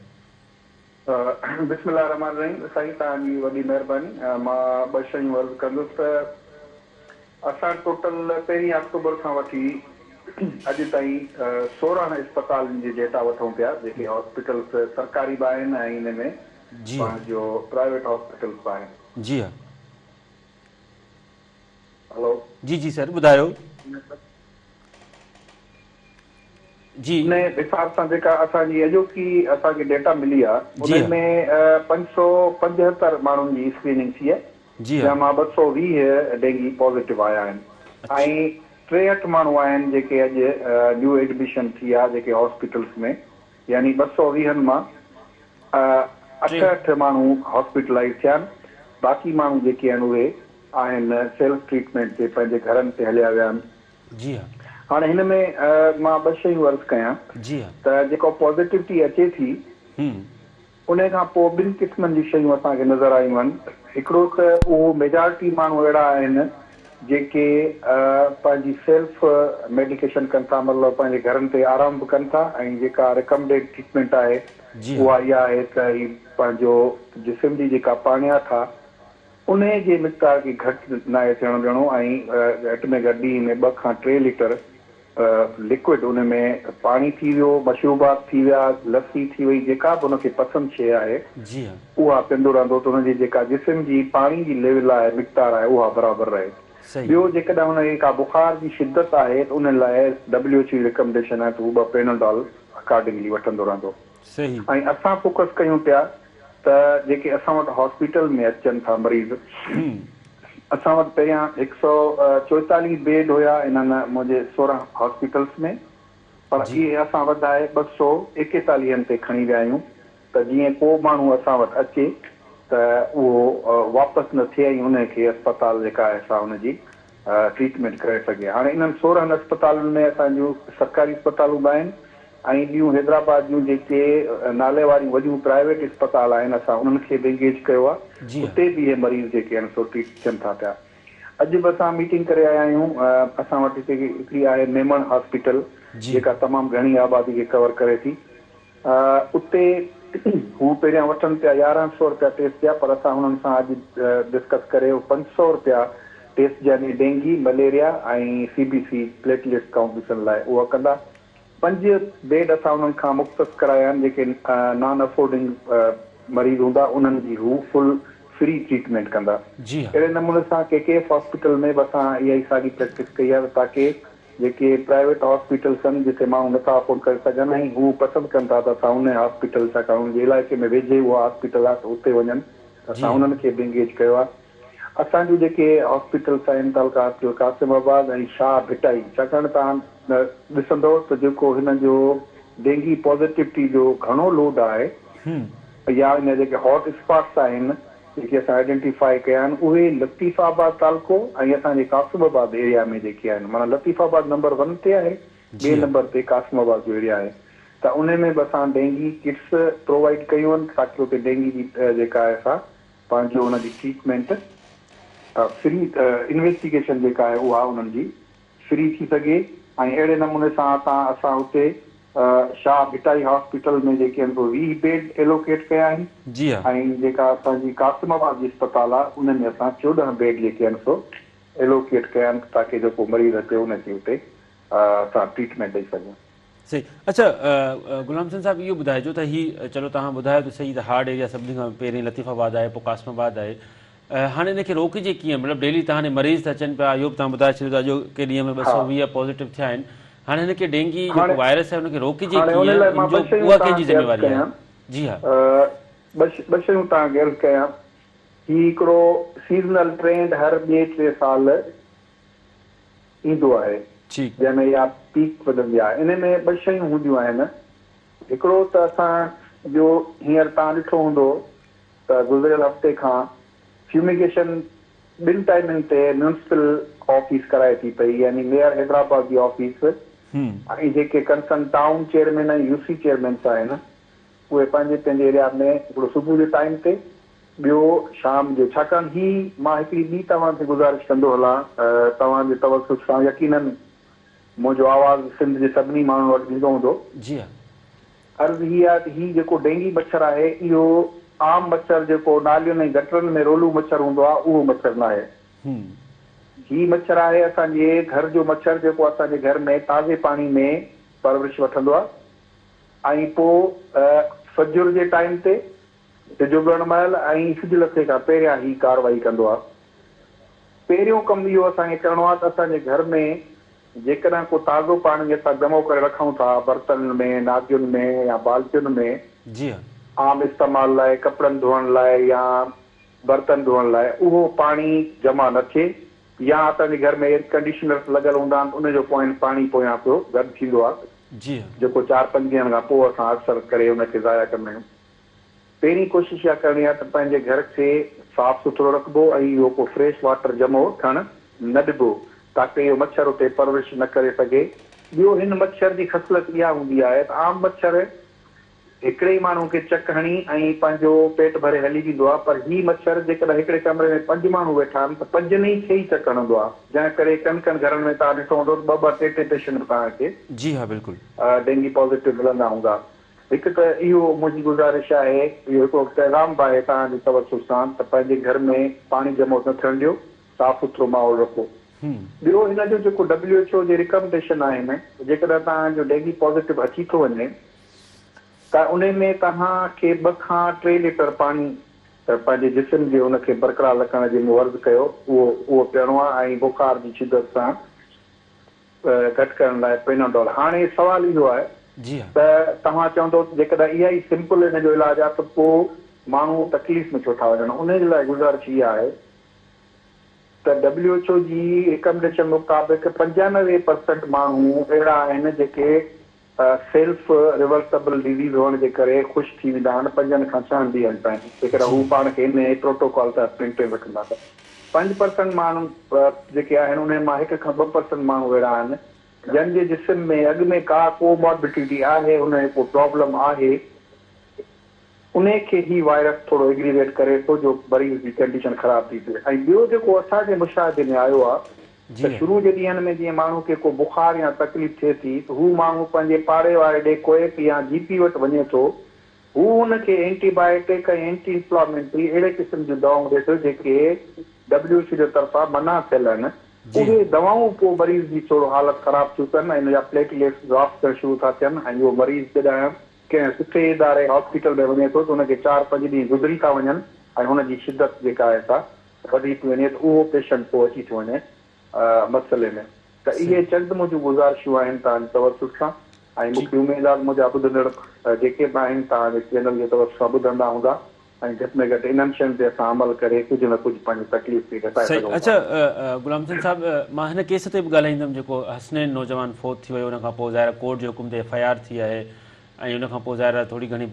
बिस्मिल्लाह रहमान रहीम। साईं तव्हांजी वॾी महिरबानी। मां ॿ शयूं अर्ज़ु कंदुसि त असां टोटल 1 अक्टूबर खां वठी अॼु ताईं 16 अस्पतालनि जी डेटा वठूं पिया, जेके हॉस्पिटल्स सरकारी बि आहिनि ऐं इन में पंहिंजो प्राइवेट हॉस्पिटल्स बि आहिनि। जी हा, हलो जी जी सर ॿुधायो। जी उन हिसाब सां जेका असांजी अॼोकी असांखे डेटा मिली आहे उन में 575 माण्हुनि जी स्क्रीनिंग थी आहे, जंहिंमां 220 डेंगी पॉज़िटिव आया आहिनि ऐं 63 माण्हू आहिनि जेके अॼु न्यू एडमिशन थी आहे जेके हॉस्पिटल्स में, यानी 220 मां 68 माण्हू हॉस्पिटलाइज़ थिया आहिनि। बाक़ी माण्हू जेके आहिनि उहे आहिनि सेल्फ ट्रीटमेंट ते पंहिंजे घरनि ते हलिया विया आहिनि। जी हा, हाणे हिन में मां 2 शयूं अर्ज़ु कयां त जेको पॉज़िटिविटी अचे थी उन खां पोइ 2 क़िस्मनि जी शयूं असांखे नज़र आयूं आहिनि। हिकिड़ो त उहो मेजॉरिटी माण्हू अहिड़ा आहिनि जेके पंहिंजी सेल्फ मेडिकेशन कनि था, मतिलबु पंहिंजे घरनि ते आराम बि कनि था, ऐं जेका रिकमेंडेड ट्रीटमेंट आहे उहा इहा आहे त ही पंहिंजो जिस्म जी जेका पाणियाठ आहे उन जे मिक़दार खे घटि न आहे थियणु ॾियणो ऐं घटि में घटि ॾींहं में 2 खां 3 लीटर लिक्विड उन में पाणी थी वियो, मशरूबात थी विया, लस्सी थी वई, जेका बि उनखे पसंदि शइ आहे उहा पीअंदो रहंदो त हुनजी जेका जिस्म जी पाणी जी लेवल आहे, मिक़दार आहे, उहा बराबरि रहे। ॿियो जेकॾहिं हुनखे का बुखार जी शिदत आहे त उन लाइ WHO जी रिकमेंडेशन आहे त हू 2 पेनाडॉल अकॉर्डिंगली वठंदो रहंदो। ऐं असां फोकस कयूं पिया त जेके असां वटि हॉस्पिटल में अचनि था मरीज़, असां वटि पहिरियां 144 बेड हुया इन्हनि मुंहिंजे 16 हॉस्पिटल्स में, पर इहे असां वधाए 241 ते खणी विया आहियूं त जीअं को माण्हू असां वटि अचे त उहो वापसि न थिए ऐं उनखे अस्पताल जेका आहे असां हुनजी ट्रीटमेंट करे सघे। हाणे इन्हनि 16 अस्पतालुनि में असांजूं सरकारी अस्पतालूं बि आहिनि ऐं ॿियूं हैदराबाद जूं जेके नाले वारियूं वॾियूं प्राइवेट अस्पताल आहिनि असां उन्हनि खे बि इंगेज कयो आहे, उते बि इहे मरीज़ जेके आहिनि सो ट्रीट थियनि था पिया। अॼु बि असां मीटिंग करे आया आहियूं। असां वटि हिते हिकिड़ी आहे मेमन हॉस्पिटल जेका तमामु घणी आबादी खे कवर करे थी। उते हू पहिरियां वठनि पिया 1100 रुपया टेस्ट जा, पर असां हुननि सां अॼु डिस्कस करे 500 रुपया टेस्ट यानी डेंगी, मलेरिया ऐं CBC प्लेटलेट काउंटेशन लाइ उहा कंदा। 5 बेड असां उन्हनि खां मुख़्तस कराया आहिनि जेके नॉन अफोर्डिंग मरीज़ हूंदा उन्हनि जी हू फुल फ्री ट्रीटमेंट कंदा। अहिड़े नमूने सां के हॉस्पिटल में बि असां इहा ई साॻी प्रैक्टिस कई आहे ताकी जेके प्राइवेट हॉस्पिटल्स आहिनि जिते माण्हू नथा अफोर्ड करे सघनि ऐं हू पसंदि कनि था त असां उन हॉस्पिटल छाकाणि हुनजे इलाइक़े में वेझे उहा हॉस्पिटल आहे त उते वञनि, असां उन्हनि खे बि इंगेज कयो आहे। असांजूं जेके हॉस्पिटल्स आहिनि तलका कासिमाबाद ऐं शाह भिटाई, छाकाणि तव्हां ॾिसंदो त जेको हिन जो डेंगी पॉज़िटिविटी जो घणो लोड आहे या हिन जेके हॉट स्पॉट्स आहिनि जेके असां आइडेंटिफाई कया आहिनि उहे लतीफ़ाबाद तालको ऐं असांजे कासिमाबाद एरिया में जेके आहिनि, माना लतीफ़ाबाद नंबर 1 ते आहे, 2 नंबर ते कासिमाबाद जो एरिया आहे, त उन में बि असां डेंगी किट्स प्रोवाइड कयूं आहिनि ताकी हुते डेंगी जी जेका आहे असां पंहिंजो हुनजी ट्रीटमेंट फ्री इन्वेस्टिगेशन जेका आहे उहा उन्हनि जी फ्री थी सघे। ऐं अहिड़े नमूने सां असां हुते शाह भिटाई हॉस्पिटल में जेके आहिनि 20 बेड एलोकेट कया आहिनि ऐं जेका असांजी कासिमाबाद जी अस्पताल आहे उन में असां 14 बेड जेके आहिनि सो एलोकेट कया आहिनि ताकी जेको मरीज़ अचे उनखे हुते असां ट्रीटमेंट ॾेई सघूं। सही। अच्छा गुलाम हुसैन साहब इहो ॿुधाइजो त हीअ चलो तव्हां ॿुधायो त सही त हार्ड एरिया सभिनी खां पहिरीं लतीफ़ाबाद आहे, पोइ कासिमाबाद आहे, हाणे हिनखे रोकिजे कीअं? मतिलबु डेली त हाणे मरीज़ त अचनि पिया, इहो बि तव्हां ॿुधाए छॾियो त अॼु के ॾींहं में 220 पॉज़िटिव थिया आहिनि। हाणे हिनखे डेंगी जेको वायरस आहे हुनखे रोकिजे कीअं? उहा कंहिंजी ज़िमेवारी आहे? जी हा, 2 शयूं तव्हांखे अर्ज़ु कयां। ही हिकिड़ो सीज़नल ट्रेंड हर 2-3 साल ईंदो आहे जंहिंमें इहा पीक वधंदी आहे। इन में 2 शयूं हूंदियूं आहिनि। हिकिड़ो त असांजो हींअर तव्हां ॾिठो हूंदो त गुज़िरियल हफ़्ते खां फ्यूमिगेशन 2 टाइमनि ते म्यूनिसिपल ऑफिस कराए थी पई, यानी मेयर हैदराबाद जी ऑफिस ऐं जेके कंसर्न टाउन चेयरमैन ऐं यूसी चेयरमैन्स आहिनि उहे पंहिंजे एरिया में हिकिड़ो सुबुह जे टाइम ते, ॿियो शाम जो, छाकाणि ही मां हिकिड़ी ॿी तव्हांखे गुज़ारिश कंदो हलां, तव्हांजे तवसुस सां यकीनन मुंहिंजो आवाज़ु सिंध जे सभिनी माण्हुनि वटि ॾींदो हूंदो। अर्ज़ु ही आहे त ही जेको डेंगी मच्छर आहे इहो आम मच्छर जेको नालियुनि ऐं गटरनि में रोलू मच्छर हूंदो आहे उहो मच्छर न आहे। ही मच्छर आहे असांजे घर जो मच्छर जेको असांजे घर में ताज़े पाणी में परवरिश वठंदो आहे ऐं पोइ फजर जे टाइम ते सिज उगण महिल ऐं सिज लथे खां पहिरियां ही कारवाई कंदो आहे। पहिरियों कमु इहो असांखे करिणो आहे त असांजे घर में जेकॾहिं को ताज़ो पाणी असां जमो करे रखूं था बर्तन में, नादियुनि में या बाल्टियुनि में आम इस्तेमाल लाइ, कपिड़नि धोअण लाइ या बर्तन धोअण लाइ, उहो पाणी जमा न थिए, या असांजे घर में एयर कंडीशनर लॻल हूंदा आहिनि उनजो पाणी पोयां पियो गॾु थींदो आहे जेको 4-5 ॾींहंनि खां पोइ असां अक्सर करे उनखे ज़ाया कंदा आहियूं। पहिरीं कोशिशि इहा करणी आहे त पंहिंजे घर खे साफ़ सुथिरो रखिबो ऐं इहो को फ्रेश वाटर जमो थियणु न ॾिबो ताकी इहो मच्छर उते परवरिश न करे सघे। ॿियो हिन मच्छर जी ख़ासियत इहा हूंदी आहे त आम मच्छर हिकिड़े ई माण्हू खे चक हणी ऐं पंहिंजो पेट भरे हली वेंदो आहे, पर ही मच्छर जेकॾहिं हिकिड़े कमरे में 5 माण्हू वेठा आहिनि त 5 खे ई चक हणंदो आहे, जंहिं करे कनि घरनि में तव्हां ॾिठो हूंदो 2-2, 3 पेशेंट तव्हांखे डेंगी पॉज़िटिव मिलंदा हूंदा। हिकु त इहो मुंहिंजी गुज़ारिश आहे, इहो हिकिड़ो पैगाम बि आहे तव्हांजे तवसुस सां त पंहिंजे घर में पाणी जमो न थियणु ॾियो, साफ़ सुथिरो माहौल रखो। ॿियो हिन जो जेको WHO जे रिकमेंडेशन आहिनि, जेकॾहिं तव्हांजो डेंगी पॉज़िटिव अची थो वञे त उन में तव्हांखे 2 खां 3 लीटर पाणी पंहिंजे जिस्म जे हुनखे बरक़रार रखण जे वर्ज़ कयो, उहो पीअणो आहे ऐं बुखार जी शिदत सां घटि करण लाइ पेनाडोल। हाणे सवाल इहो आहे त तव्हां चवंदो जेकॾहिं इहा ई सिंपल हिन जो इलाजु आहे त पोइ माण्हू तकलीफ़ में छो था वञनि। उन जे लाइ गुज़ारिश इहा आहे त WHO जी रिकमेंडेशन मुताबिक़ 95% माण्हू अहिड़ा आहिनि जेके सेल्फ रिवर्सेबल डिज़ीज़ हुअण जे करे ख़ुशि थी वेंदा आहिनि 5 खां 6 ॾींहंनि ताईं, जेकॾहिं हू पाण खे इन प्रोटोकॉल सां मेंटेन रखंदा त। 5% माण्हू जेके आहिनि उन मां 1 खां 2% माण्हू अहिड़ा आहिनि जंहिंजे जिस्म में अॻु में का कोमॉर्बिडिटी आहे, हुन को प्रॉब्लम आहे, उन खे ही वायरस थोरो एग्रीवेट करे थो जो मरीज़ जी कंडीशन ख़राब थी थिए। ऐं ॿियो जेको असांजे मुशाहिदे में आयो आहे त शुरू जे ॾींहंनि में जीअं माण्हू खे को बुखार या तकलीफ़ थिए थी त हू माण्हू पंहिंजे पाड़े वारे ॾे कोएक या GP वटि वञे थो, हू हुनखे एंटीबायोटिक ऐं एंटी इंफ्लामेटरी अहिड़े क़िस्म जूं दवाऊं ॾिए थो जेके WHO जे तरफ़ां मना थियल आहिनि। उहे दवाऊं पोइ मरीज़ जी थोरो हालत ख़राब थियूं कनि ऐं हिन जा प्लेटलेट्स ड्रॉप थियणु शुरू था थियनि ऐं उहो मरीज़ जॾहिं कंहिं सुठे इदारे हॉस्पिटल में वञे थो त हुनखे 4-5 ॾींहं गुज़री था वञनि ऐं हुनजी शिदत जेका आहे सा वधी थी वञे त उहो पेशेंट पोइ अची थो वञे मसइले में। त इहे चंद मुंहिंजूं गुज़ारिशूं आहिनि तव्हांजे तवसुस सां ऐं मूंखे उमेद आहे मुंहिंजा ॿुधंदड़ जेके बि आहिनि तव्हांजे चैनल जे तवसुस सां ॿुधंदा हूंदा ऐं घटि में घटि इन्हनि शयुनि ते असां अमल करे कुझु न कुझु पंहिंजी तकलीफ़ खे घटाए सघूं। अच्छा गुलाम हसन साहिबु, मां हिन केस ते बि ॻाल्हाईंदुमि जेको हसनैन नौजवान फोत थी वियो, उनखां पोइ ज़ाहिर कोर्ट जे हुकुम ते FIR थी आहे ऐं उनखां पोइ ज़ाहिर थोरी घणी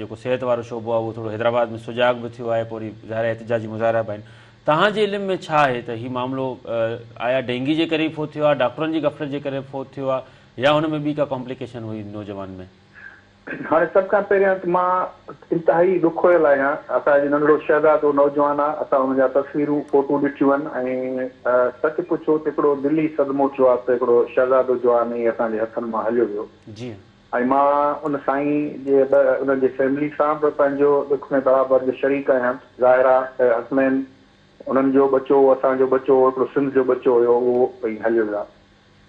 जेको सिहत वारो शोबो आहे उहो थोरो हैदराबाद में सुजाग बि थियो आहे, पोइ वरी ज़ाहिर एहतिजाजी मुज़ाहिरा बि आहिनि। तव्हांजे इल्म में छा आहे त हीउ मामिलो आया डेंगी जे करे फोत थियो आहे, डॉक्टरनि जी गफ़लत जे करे फोत थियो आहे, या हुन में ॿी का कॉम्प्लिकेशन हुई नौजवान में? हाणे सभ खां पहिरियां त मां इंतिहाई ॾुखोयल आहियां। असांजो नंढड़ो शहज़ादो नौजवान आहे, असां हुनजा तस्वीरूं फोटू ॾिठियूं आहिनि ऐं सच पुछो त हिकिड़ो दिली सदमो थियो आहे त हिकिड़ो शहज़ादो जो आहे न असांजे हथनि मां हलियो वियो। ऐं मां उन साईं जे उनजे फैमिली सां बि पंहिंजो दुख में बराबरि जो शरीक आहियां। ज़ाहिर आहे हसनैन उन्हनि जो बचो, असांजो बचो, हिकिड़ो सिंध जो बचो हुयो, उहो भई हलियो वियो आहे।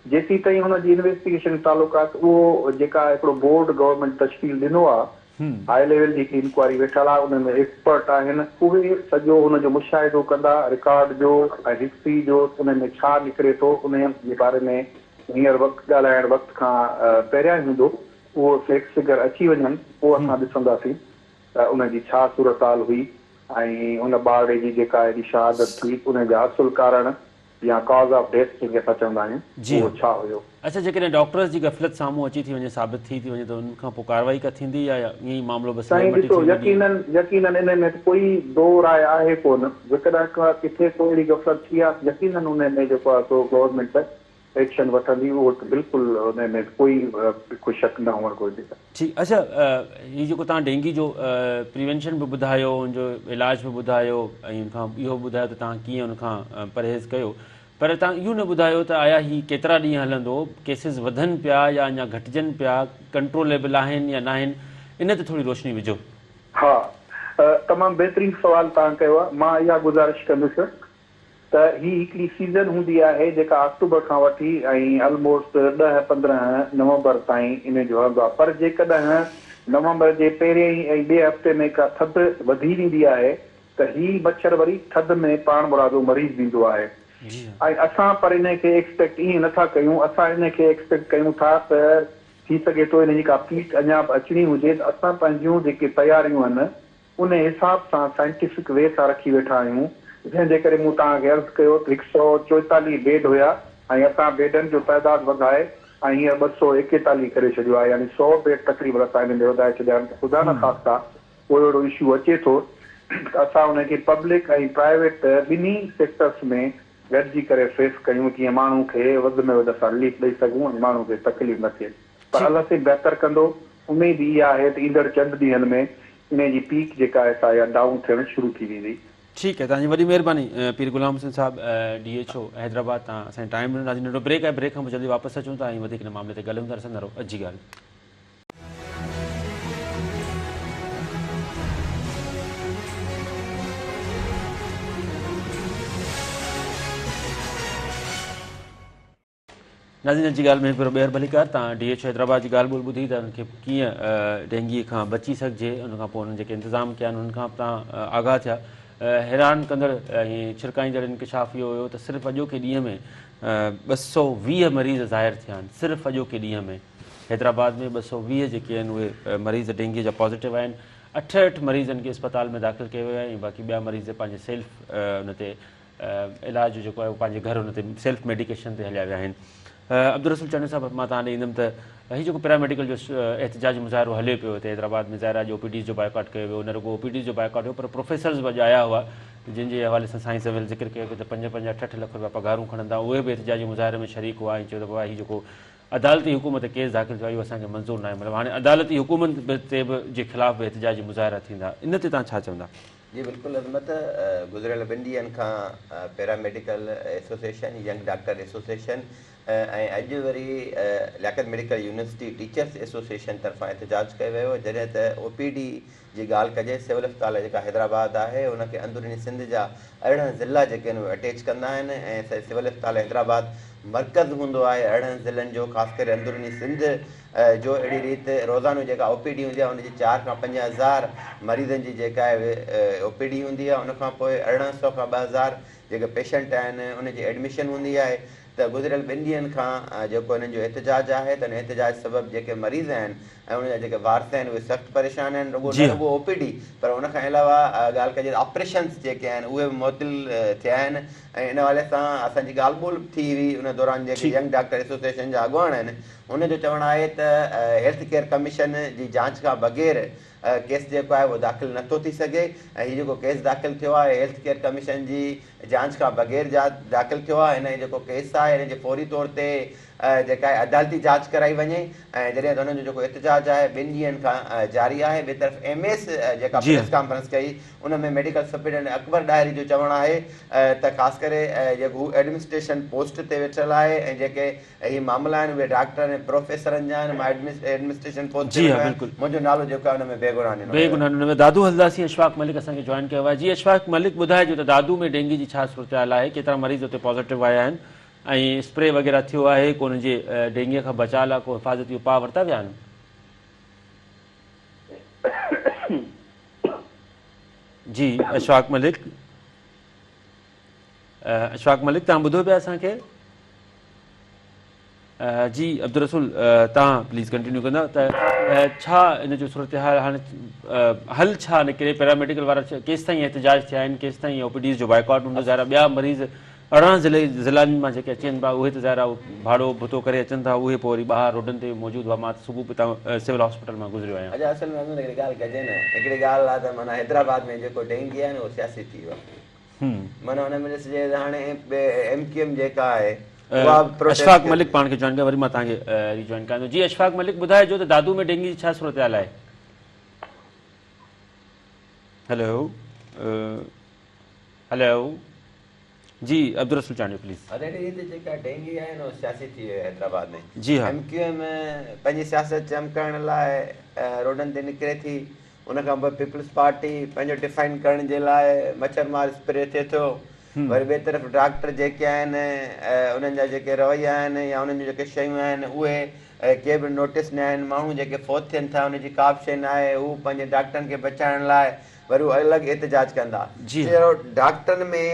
जेसी ताईं हुनजी इन्वेस्टिगेशन तालुकात उहो जेका हिकिड़ो बोर्ड गवर्नमेंट तश्कील ॾिनो आहे, हाई लेवल जी हिकिड़ी इंक्वायरी वेठल आहे, उन में एक्सपर्ट आहिनि, उहे सॼो हुनजो मुशाहिदो कंदा रिकॉर्ड जो ऐं हिस्ट्री जो, उन में छा निकिरे थो उन जे बारे में हींअर वक़्तु ॻाल्हाइण वक़्त खां पहिरियां ई हूंदो उहो फैक्ट फिगर अची वञनि, पोइ असां ॾिसंदासीं त उनजी छा सूरत हाल हुई ऐं उन ॿार जी जेका अहिड़ी शहादत थी उन जा असुल कारण या कॉज़ ऑफ डेथ जंहिंखे असां चवंदा आहियूं उहो छा हुयो। अच्छा, जेकॾहिं डॉक्टर्स जी गफ़लत साम्हूं अची थी वञे, साबित थी वञे, त उन खां पोइ कार्रवाई का थींदी या ईअं ई मामिलो बसि साईं ॾिसो, यकीनन इन में कोई दो राय आहे कोन। जेकॾहिं किथे को अहिड़ी गफ़लत थी आहे, यकीनन उन में जेको आहे सो गवर्नमेंट एक्शन वठंदी, उहो बिल्कुलु उन में कोई शक न हुअणु घुरिजे। ठीकु। अच्छा, हीउ जेको तव्हां डेंगी जो प्रिवेंशन बि ॿुधायो, हुनजो इलाज बि ॿुधायो, ऐं हुनखां इहो ॿुधायो त तव्हां कीअं हुनखां परहेज़ कयो, पर तव्हां इहो न ॿुधायो त आया हीउ केतिरा ॾींहं हलंदो, केसिस वधनि पिया या अञा घटिजनि पिया, कंट्रोलेबल आहिनि या न आहिनि, इन ते थोरी रोशनी विझो। हा, तमामु बहितरीनु सुवालु तव्हां कयो आहे। मां इहा गुज़ारिश कंदुसि त ही हिकिड़ी सीज़न हूंदी आहे जेका अक्टूबर खां वठी ऐं ऑलमोस्ट 10-15 नवंबर ताईं इन जो हलंदो आहे। पर जेकॾहिं नवंबर जे पहिरें ई ऐं ॿिए हफ़्ते में का थधि वधी वेंदी आहे त ही मच्छर वरी थधि में पाण मुरादो मरीज़ ॾींदो आहे। ऐं असां पर इन खे एक्सपेक्ट ईअं नथा कयूं, असां इन खे एक्सपेक्ट कयूं था त थी सघे थो इन जी का पीक अञा बि अचणी हुजे, त असां पंहिंजूं जेके तयारियूं आहिनि उन हिसाब सां साइंटिफिक वे सां रखी वेठा आहियूं। जंहिंजे करे मूं तव्हांखे अर्ज़ु कयो त 144 बेड हुया ऐं असां बेडनि जो तइदाद वधाए ऐं हींअर 241 करे छॾियो आहे, यानी 100 बेड तक़रीबन असां हिन में वधाए छॾिया आहिनि। ख़ुदा न ख़ास्ता को अहिड़ो इशू अचे थो त असां उनखे पब्लिक ऐं प्राइवेट ॿिन्ही सेक्टर्स में गॾिजी करे फेस कयूं, जीअं माण्हू खे वधि में वधि असां रिलीफ ॾेई सघूं ऐं माण्हू खे तकलीफ़ न थिए। पर अलाह से बहितर कंदो। उमेदु इहा आहे त ईंदड़ चंद ॾींहंनि में इन जी पीक जेका आहे सा डाउन थियणु शुरू थी वेंदी। ठीकु आहे, तव्हांजी वॾी महिरबानी पीर गुलाम हुसैन साहिबु, DHO हैदराबाद। तव्हां असांजो टाइम ॾिनो। तव्हांजी नंढो ब्रेक आहे, ब्रेक खां पोइ जल्दी वापसि अचूं था ऐं वधीक हिन मामले ते ॻाल्हायूं था। ॾिसंदा रहो अॼु जी ॻाल्हि। नाज़रीन, जी ॻाल्हि में हिकिड़ो ॿीहर भलीकार। तव्हां DHO हैदराबाद जी ॻाल्हि ॿोल ॿुधी त हुनखे कीअं डेंगीअ खां बची सघिजे, उनखां पोइ हुननि जेके इंतज़ाम कया आहिनि उनखां तव्हां आगाह थिया। हैरान कंदड़ ऐं छिरकाईंदड़ इंकशाफ़ इहो हुयो त सिर्फ़ु अॼोके ॾींहं में 220 मरीज़ ज़ाहिर थिया आहिनि। सिर्फ़ु अॼोके ॾींहं में हैदराबाद में 220 जेके आहिनि उहे मरीज़ डेंगीअ जा पॉज़िटिव आहिनि। 68 मरीज़नि खे अस्पताल में दाख़िल कयो वियो आहे ऐं बाक़ी ॿिया मरीज़ पंहिंजे सेल्फ हुन ते इलाजु जेको आहे उहो पंहिंजे घर हुन ते सेल्फ मेडिकेशन ते हलिया विया आहिनि। अब्दुल रसूल चांडी साहिबु, मां तव्हां ॾे ईंदुमि त हीउ जेको पैरामेडिकल जो एहतिजाजी मुज़ाहिरो हले पियो हिते हैदराबाद में, ज़ाहिर आहे OPD जो बाइकॉट कयो वियो। न रुगो OPD जो बाइकॉट हुयो, पर प्रोफेसर्स बि अॼु आया हुआ जिन जे हवाले सां साईं सवेल ज़िक्र कयो पियो त 5-5-8 लख रुपया पघारूं खणंदा। उहे बि एहतिजाजी मुज़ाहिरे में शरीक हुआ ऐं चयो त बाबा हीउ जेको अदालती हुकूमत ते केस दाख़िल थियो आहे इहो असांखे मंज़ूरु न आहे। मतिलबु हाणे अदालती हुकूमत ते बि जे ख़िलाफ़ बि एहतिजाजी मुज़ाहिरा थींदा, इन ते तव्हां छा चवंदा? जी बिल्कुलु अज़मत, गुज़िरियल 2 ॾींहंनि खां paramedical association, young doctor association ऐं अॼु वरी Liaquat medical university teachers association तरफ़ां एहतिजाज कयो वियो, जॾहिं त OPD जी ॻाल्हि कजे। सिविल अस्पताल जेका हैदराबाद आहे उनखे अंदरूनी सिंध जा 18 ज़िला जेके आहिनि उहे अटैच कंदा आहिनि ऐं सिविल अस्पताल हैदराबाद मर्कज़ हूंदो आहे 18 ज़िलनि जो, ख़ासि करे अंदरूनी सिंध जो। अहिड़ी रीति रोज़ानो जेका OPD हूंदी आहे उनजी 4 खां 5 हज़ार मरीज़नि जी जेका आहे OPD हूंदी आहे। उनखां पोइ 1800 खां 2000 जेके पेशेंट आहिनि उनजी एडमिशन हूंदी आहे। त गुज़िरियल 2 ॾींहंनि खां जेको हिननि जो एहतिजाज आहे त हिन एहतिजाज सबबु जेके मरीज़ आहिनि ऐं उनजा जेके वारस आहिनि उहे सख़्तु परेशान आहिनि। रुगो OPD, पर उनखां अलावा ॻाल्हि कजे ऑपरेशन्स जेके आहिनि उहे बि मुअतिल थिया आहिनि। ऐं इन हवाले सां असांजी ॻाल्हि ॿोल थी हुई उन दौरान जेके यंग डॉक्टर एसोसिएशन जा अॻुवान आहिनि उनजो चवणु आहे त हेल्थ केयर कमीशन जी जांच खां बग़ैर केस जेको आहे उहो दाख़िल नथो थी सघे। ऐं हीउ जेको केस दाख़िल थियो आहे हेल्थ केयर कमीशन जी जांच खां बग़ैर दाख़िल थियो आहे। हिन जेको केस आहे हिन जे फौरी तौर ते जेका आहे अदालती जांच कराई वञे ऐं जॾहिं त हुननि जो जेको एहतिजाज आहे 2 ॾींहंनि खां जारी आहे। ॿिए तरफ़ MS जेका प्रेस कॉन्फ्रेंस कई उन में मेडिकल सुप्रिटेंडेंट अकबर डायरी जो चवणु आहे त ख़ासि करे जेको हू एडमिनिस्ट्रेशन पोस्ट ते वेठल आहे ऐं जेके हीअ मामला आहिनि उहे डॉक्टर ऐं प्रोफेसरनि जा आहिनि। मां एडमिनिस्ट्रेशन पोस्ट ते मुंहिंजो नालो जेको आहे हुन में बेगुनाह दादू हलदासी अशफाक मलिक असांखे जॉइन कयो आहे। जी अशफाक मलिक, ॿुधाइजो त दादू में डेंगी जी छा सूरत आहे, केतिरा मरीज़ उते पॉज़िटिव आया आहिनि ऐं स्प्रे वग़ैरह थियो आहे, को हुनजे डेंगीअ खां बचाव लाइ को हिफ़ाज़ती उपाउ वरिता विया आहिनि? जी अशफाक मलिक, तव्हां ॿुधो पिया असांखे? जी अब्दुल रसूल, तव्हां प्लीज़ कंटिन्यू कंदा त छा इन जो सूरत हाल हाणे हल छा निकिरे पैरामेडिकल वारा केसि ताईं एहतिजाज थिया आहिनि केसि ताईं OPDs जो बाइकआउट हूंदो ज़ाहिर ॿिया मरीज़ 18 ज़िलनि मां जेके अचनि पिया उहे त ज़ाहिर भाड़ो भुतो करे अचनि था उहे पोइ वरी ॿाहिरि रोडनि ते मौजूदु हुआ मां सुबुह पिता सिविल हॉस्पिटल मां गुज़रियो आहियां अच्छा असल में हिकिड़ी ॻाल्हि कजे न हिकिड़ी ॻाल्हि आहे त माना हैदराबाद में जेको डेंगी आहे न उहो सियासी थी वियो आहे माना हुन में ॾिसजे हाणे MQM जेका आहे अशफाक मलिक पाण खे जॉइन कयो वरी मां तव्हांखे रिजॉइन कंदुमि जी अशफाक मलिक ॿुधाइजो त दादू में डेंगी जी छा सूरत हाल आहे हेलो हेलो जी अब्दुल रसूल चांडियो प्लीज़ अहिड़ी रीति जेका डेंगी आहे न सियासी थी वियो आहे हैदराबाद में जी हाँ MQM पंहिंजी सियासत चमकाइण लाइ रोडनि ते निकिरे थी उन खां पोइ पीपल्स पार्टी पंहिंजो डिफाइन करण जे लाइ मच्छरमार स्प्रे थिए थो वरी ॿिए तरफ़ डॉक्टर जेके आहिनि उन्हनि जा जेके रवैया आहिनि या उन्हनि जूं जेके शयूं आहिनि उहे के बि नोटिस न आहिनि माण्हू जेके फ़ौत थियनि था उनजी का बि शइ न आहे हू पंहिंजे डॉक्टरनि खे बचाइण लाइ वरी उहे अलॻि एहतिजाज कंदा जहिड़ो डॉक्टरनि में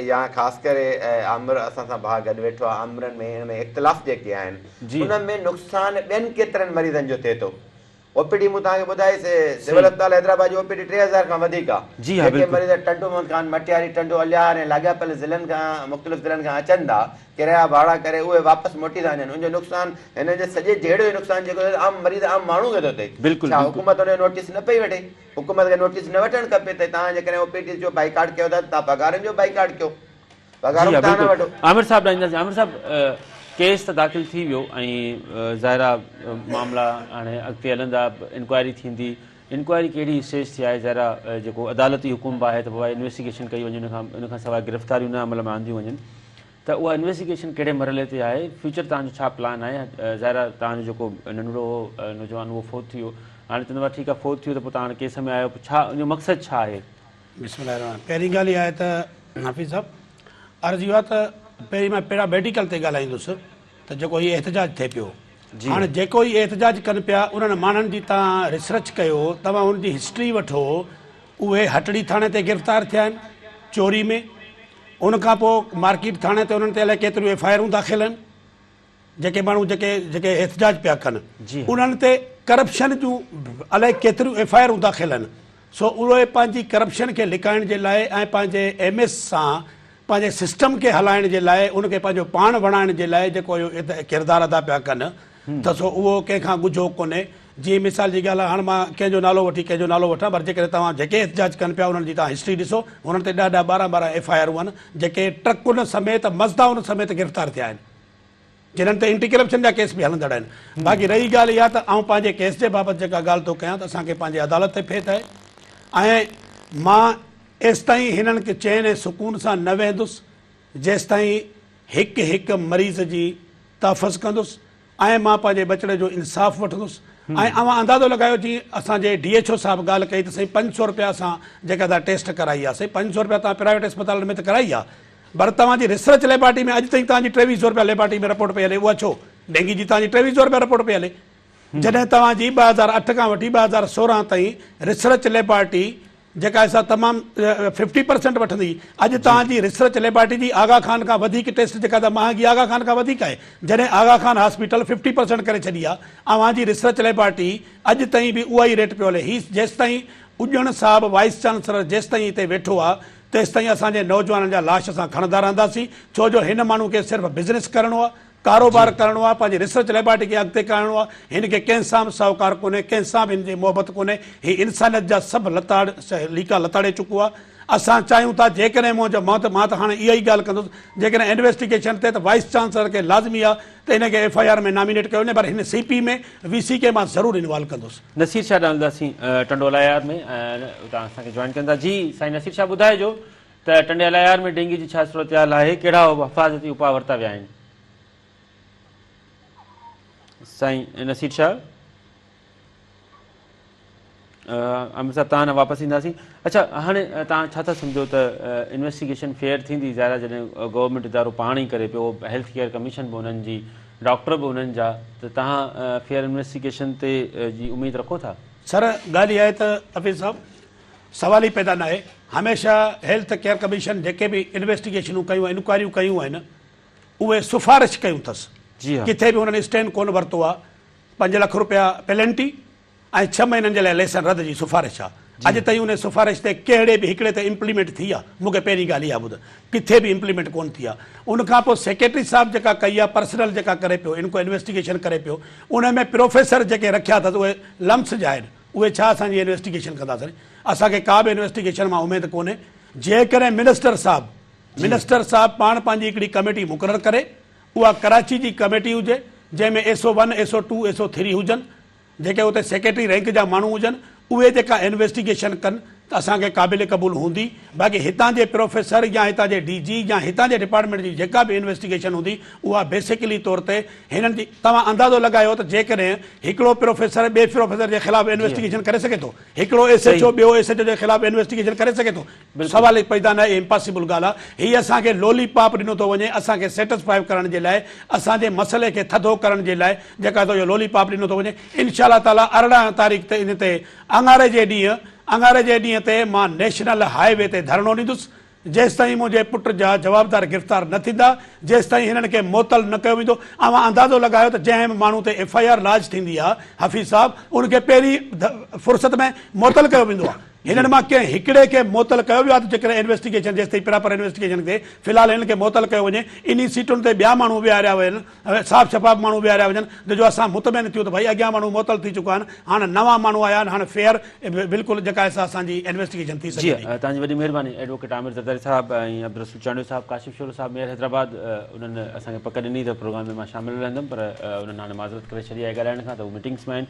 या ख़ासि करे आमिर असां सां भाउ गॾु वेठो आहे आमिरनि में हिन में इख़्तिलाफ़ जेके आहिनि उन में नुक़सानु ॿियनि केतिरनि मरीज़नि जो थिए थो OPD मूं तव्हांखे ॿुधाईसीं सिविल अस्पताल हैदराबाद जी OPD 3000 खां वधीक आहे जेके मरीज़ टंडो खान मटियारी टंडो अलियार ऐं लाॻापियल ज़िलनि खां मुख़्तलिफ़ ज़िलनि खां अचनि था किराया भाड़ा करे उहे वापसि मोटी था वञनि उनजो नुक़सानु हिन जे सॼे जहिड़ो जो नुक़सानु जेको आम मरीज़ आम माण्हू खे थो थिए छा हुकूमत उनजो नोटिस न पई वठे हुकूमत खे नोटिस न वठणु खपे त तव्हां जेकॾहिं OPD जो बाइकाट कयो था तव्हां पघारनि जो बाइकाट कयो पघार तव्हां न वठो आमिर साहब ॾींदासीं आमिर साहब केस त दाख़िल थी वियो ऐं ज़ाहिरा मामला हाणे अॻिते हलंदा इंक्वायरी थींदी इंक्वायरी कहिड़ी स्टेज थी आहे ज़ाहिरा जेको अदालती हुकुम बि आहे त पोइ इन्वेस्टिगेशन कई वञे उन खां सवाइ गिरफ़्तारियूं न अमल में आंदियूं वञनि त उहा इन्वेस्टिगेशन कहिड़े मरहले ते आहे फ्यूचर तव्हांजो छा प्लान आहे ज़ाहिरा तव्हांजो जेको नंढड़ो नौजवान उहो फ़ौत थी वियो हाणे चवंदो आहे ठीकु आहे फ़ौत थियो त पोइ तव्हां हाणे केस में आयो छा उनजो मक़सदु छा आहे बिस्मिल्लाह पहिरीं ॻाल्हि इहा आहे त हाफ़िज़ साहब अर्ज़ु इहो आहे त पहिरीं मां पैरामेडिकल ते ॻाल्हाईंदुसि त जेको हीउ एहतिजाज थिए पियो हाणे जेको हीउ एहतिजाज कनि पिया उन्हनि माण्हुनि जी तव्हां रिसर्च कयो तव्हां हुनजी हिस्ट्री वठो उहे हटड़ी थाणे ते गिरफ़्तार थिया आहिनि चोरी में उन खां पोइ मार्केट थाणे ते उन्हनि ते अलाए केतिरियूं FIR दाख़िल आहिनि जेके माण्हू जेके जेके एहतिजाज पिया कनि उन्हनि ते करप्शन जूं अलाए केतिरियूं FIR दाख़िल आहिनि सो उहे पंहिंजी करप्शन खे लिकाइण जे लाइ ऐं पंहिंजे MS सां पंहिंजे सिस्टम खे हलाइण जे लाइ उनखे पंहिंजो पाण बणाइण जे लाइ जेको इहो किरदारु अदा पिया कनि त सो उहो कंहिंखां ॻुझो कोन्हे जीअं मिसाल जी ॻाल्हि आहे हाणे मां कंहिंजो नालो वठी कंहिंजो नालो वठां पर जेकॾहिं तव्हां जेके एहतिजाज कनि पिया उन्हनि जी तव्हां हिस्ट्री ॾिसो हुननि ते ॾाढा 12 FIR आहिनि जेके ट्रकुनि समेत मज़दाउनि समेत गिरफ़्तार थिया आहिनि जिन्हनि ते एंटी करप्शन जा केस बि हलंदड़ आहिनि बाक़ी रही ॻाल्हि इहा त आउं पंहिंजे केस जे बाबति जेका ॻाल्हि थो कयां त असांखे पंहिंजे अदालत ते फेथ आहे ऐं मां एसि ताईं हिननि खे चैन ऐं सुकून सां न वेंदुसि जेसि ताईं हिकु हिकु मरीज़ जी तहफ़ुज़ कंदुसि ऐं मां पंहिंजे बचिड़े जो इंसाफ़ वठंदुसि ऐं अवां अंदाज़ो लॻायो जीअं असांजे DHO साहिबु ॻाल्हि कई त साईं 500 रुपया असां जेका तव्हां टेस्ट कराई आहे साईं 500 रुपया तव्हां प्राइवेट अस्पताल में त कराई आहे पर तव्हांजी रिसर्च लेबॉरेटरी में अॼु ताईं तव्हांजी 2300 रुपया लेबॉरेटरी में रिपोर्ट पई हले उहा छो डेंगी जी तव्हांजी 2300 रुपया रिपोर्ट पई हले जॾहिं तव्हांजी 2008 खां वठी 2016 ताईं रिसर्च लेबॉरेटरी जेका असां तमामु 50% वठंदी अॼु तव्हांजी रिसर्च लेबॉरेटरी जी आगा खान खां वधीक टेस्ट जेका त महांगी आगा खान खां वधीक आहे जॾहिं आगा खान हॉस्पिटल 50% करे छॾी आहे अव्हांजी रिसर्च लेबॉरेटरी अॼु ताईं बि उहा ई रेट पियो हले हीअ जेसि ताईं उॼण साहिबु वाइस चांसलर जेसि ताईं हिते वेठो आहे तेसि ताईं असांजे नौजवाननि जा लाश असां खणंदा रहंदासीं छो जो हिन माण्हू खे सिर्फ़ु बिज़नेस करिणो आहे कारोबार करिणो आहे पंहिंजी रिसर्च लेबॉरेटरी खे अॻिते करिणो आहे हिन खे कंहिंसां बि साहूकार कोन्हे कंहिंसां बि हिन जी मोहबत कोन्हे हीअ इंसानियत जा सभु लीका लताड़े चुको आहे असां चाहियूं था जेकॾहिं मां त हाणे इहा ई ॻाल्हि कंदुसि जेकॾहिं इन्वेस्टिगेशन थिए त वाइस चांसलर खे लाज़मी आहे त हिनखे FIR में नॉमिनेट कयो वञे पर हिन CP में VC खे मां ज़रूरु इन्वॉल्व कंदुसि नसीर शाह ॾांदासीं टंडोलायार में तव्हां असांखे जॉइन कंदा जी साईं नसीर शाह ॿुधाइजो त टंडोलायार में डेंगी जी छा सूरत हाल आहे कहिड़ा हिफ़ाज़ती उपाउ वरिता विया आहिनि साईं नसीर शाह अमिर साहब तव्हां वापसि ईंदासीं अच्छा हाणे तव्हां छा था सम्झो त इन्वेस्टिगेशन फेयर थींदी ज़ाहिर जॾहिं गवर्नमेंट इदारो पाण ई करे पियो हेल्थ केयर कमीशन बि उन्हनि जी डॉक्टर बि उन्हनि जा त तव्हां फेयर इन्वेस्टिगेशन ते जी उमेदु रखो था सर ॻाल्हि इहा आहे त हफ़ीज़ साहब सवाल ई पैदा न आहे हमेशह हेल्थ केयर कमीशन जेके बि इन्वेस्टिगेशनूं कयूं इंक्वायरियूं कयूं आहिनि उहे सिफ़ारिश कयूं अथसि जी हाँ किथे बि हुननि स्टैंड कोन वरितो आहे 5 लख रुपया पेनल्टी ऐं 6 महीननि जे लाइ लेसन रद्द जी सिफारिश आहे। अॼु ताईं उन सिफारिश ते कहिड़े बि हिकिड़े ते इम्प्लीमेंट थी आहे? मूंखे पहिरीं ॻाल्हि इहा ॿुध, किथे बि इम्प्लीमेंट कोन थी आहे। उनखां पोइ सेक्रेटरी साहिबु जेका कई आहे पर्सनल जेका करे पियो, इनको इन्वेस्टिगेशन करे पियो, उन में प्रोफेसर जेके रखिया अथसि उहे लम्स जा आहिनि, उहे छा असांजी इन्वेस्टिगेशन कंदासीं? असांखे का बि इन्वेस्टिगेशन मां उमेदु कोन्हे। जेकॾहिं मिनिस्टर साहिबु पाण पंहिंजी हिकिड़ी कमेटी मुक़ररु करे, उहा कराची जी कमेटी हुजे जंहिंमें SO1 SO2 SO3 हुजनि, जेके उते सेक्रेटरी रैंक जा माण्हू हुजनि, उहे जेका इन्वेस्टिगेशन कनि त असांखे क़ाबिल क़बूल हूंदी। बाक़ी हितां जे प्रोफेसर या हितां जे DG या हितां जे डिपार्टमेंट जी जेका बि इन्वेस्टिगेशन हूंदी उहा बेसिकली तौर ते हिननि जी तव्हां अंदाज़ो लॻायो त जेकॾहिं हिकिड़ो प्रोफेसर ॿिए प्रोफेसर जे ख़िलाफ़ु इन्वेस्टिगेशन करे सघे थो, हिकिड़ो SHO ॿियो SHO जे ख़िलाफ़ु इन्वेस्टिगेशन करे सघे थो, सवाल ई पैदा न आहे, इम्पॉसिबल ॻाल्हि आहे। हीअ असांखे लॉलीपॉप ॾिनो थो वञे असांखे सेटिस्फाई करण जे लाइ, असांजे मसइले खे थधो करण जे लाइ जेका इहो लॉलीपॉप ॾिनो थो वञे। इनशा ताला 18 तारीख़ ते इन ते अंगारे जे ॾींहं ते मां नेशनल हाईवे ते धरणो ॾींदुसि जेसि ताईं मुंहिंजे पुट जा जवाबदार गिरफ़्तार न थींदा, जेसि ताईं हिननि खे मुअतल न कयो वेंदो। अवां अंदाज़ो लॻायो त जंहिं माण्हू ते FIR लाज थींदी आहे हफ़ीज़ साहिबु, उनखे पहिरीं फ़ुर्सत में मुअतल कयो वेंदो आहे। हिननि मां कंहिं हिकिड़े खे मुअतल कयो वियो आहे त जेकॾहिं इन्वेस्टिगेशन जेसि ताईं प्रॉपर इन्वेस्टिगेशन थिए, फ़िलहाल हिननि खे मुअतल कयो वञे। इन सीटुनि ते ॿिया माण्हू विहारिया वञनि, साफ़ शफ़ाफ़ माण्हू विहारिया वञनि, जो असां मुतमइन थियूं त भई अॻियां माण्हू मुअतल थी चुका आहिनि, हाणे नवां माण्हू आया आहिनि, हाणे फेयर बिल्कुलु जेका असांजी इन्वेस्टिगेशन थी सघे। तव्हांजी वॾी महिरबानी एडवोकेट आमिर ज़रदारी साहिबु ऐं अब्दुल रसूल चांडियो साहिबु, काशिफ शोरो साहिबु मेयर हैदराबाद, उन्हनि असांखे पक ॾिनी त प्रोग्राम में मां शामिलु रहंदुमि, पर उन्हनि हाणे माज़रत करे छॾी आहे ॻाल्हाइण खां, त उहे मीटिंग्स में आहिनि।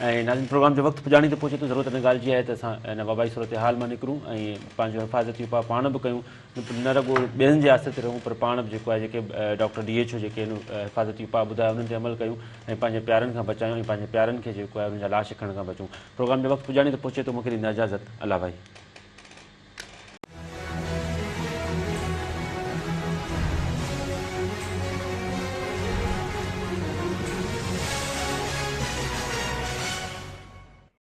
ऐं नाज़रीन प्रोग्राम जो वक़्तु पुॼाणी त पहुचे थो, ज़रूरत हिन ॻाल्हि जी आहे त असां हिन वबाई सूरत हाल मां निकिरूं ऐं पंहिंजो हिफ़ाज़ती उपाउ पाण बि कयूं, न रुॻो ॿियनि जे आस्ते ते रहूं, पर पाण बि जेको आहे जेके डॉक्टर DHO जेके हिफ़ाज़ती उपाउ ॿुधायो उन्हनि ते अमल कयूं ऐं पंहिंजे प्यारनि खां बचायूं ऐं पंहिंजे प्यारनि खे जेको आहे उन्हनि जा लाश खणण खां बचूं। प्रोग्राम जो वक़्तु पुॼाणी त पहुचे थो, मूंखे ॾींदा इजाज़त। अल्लाह भाई।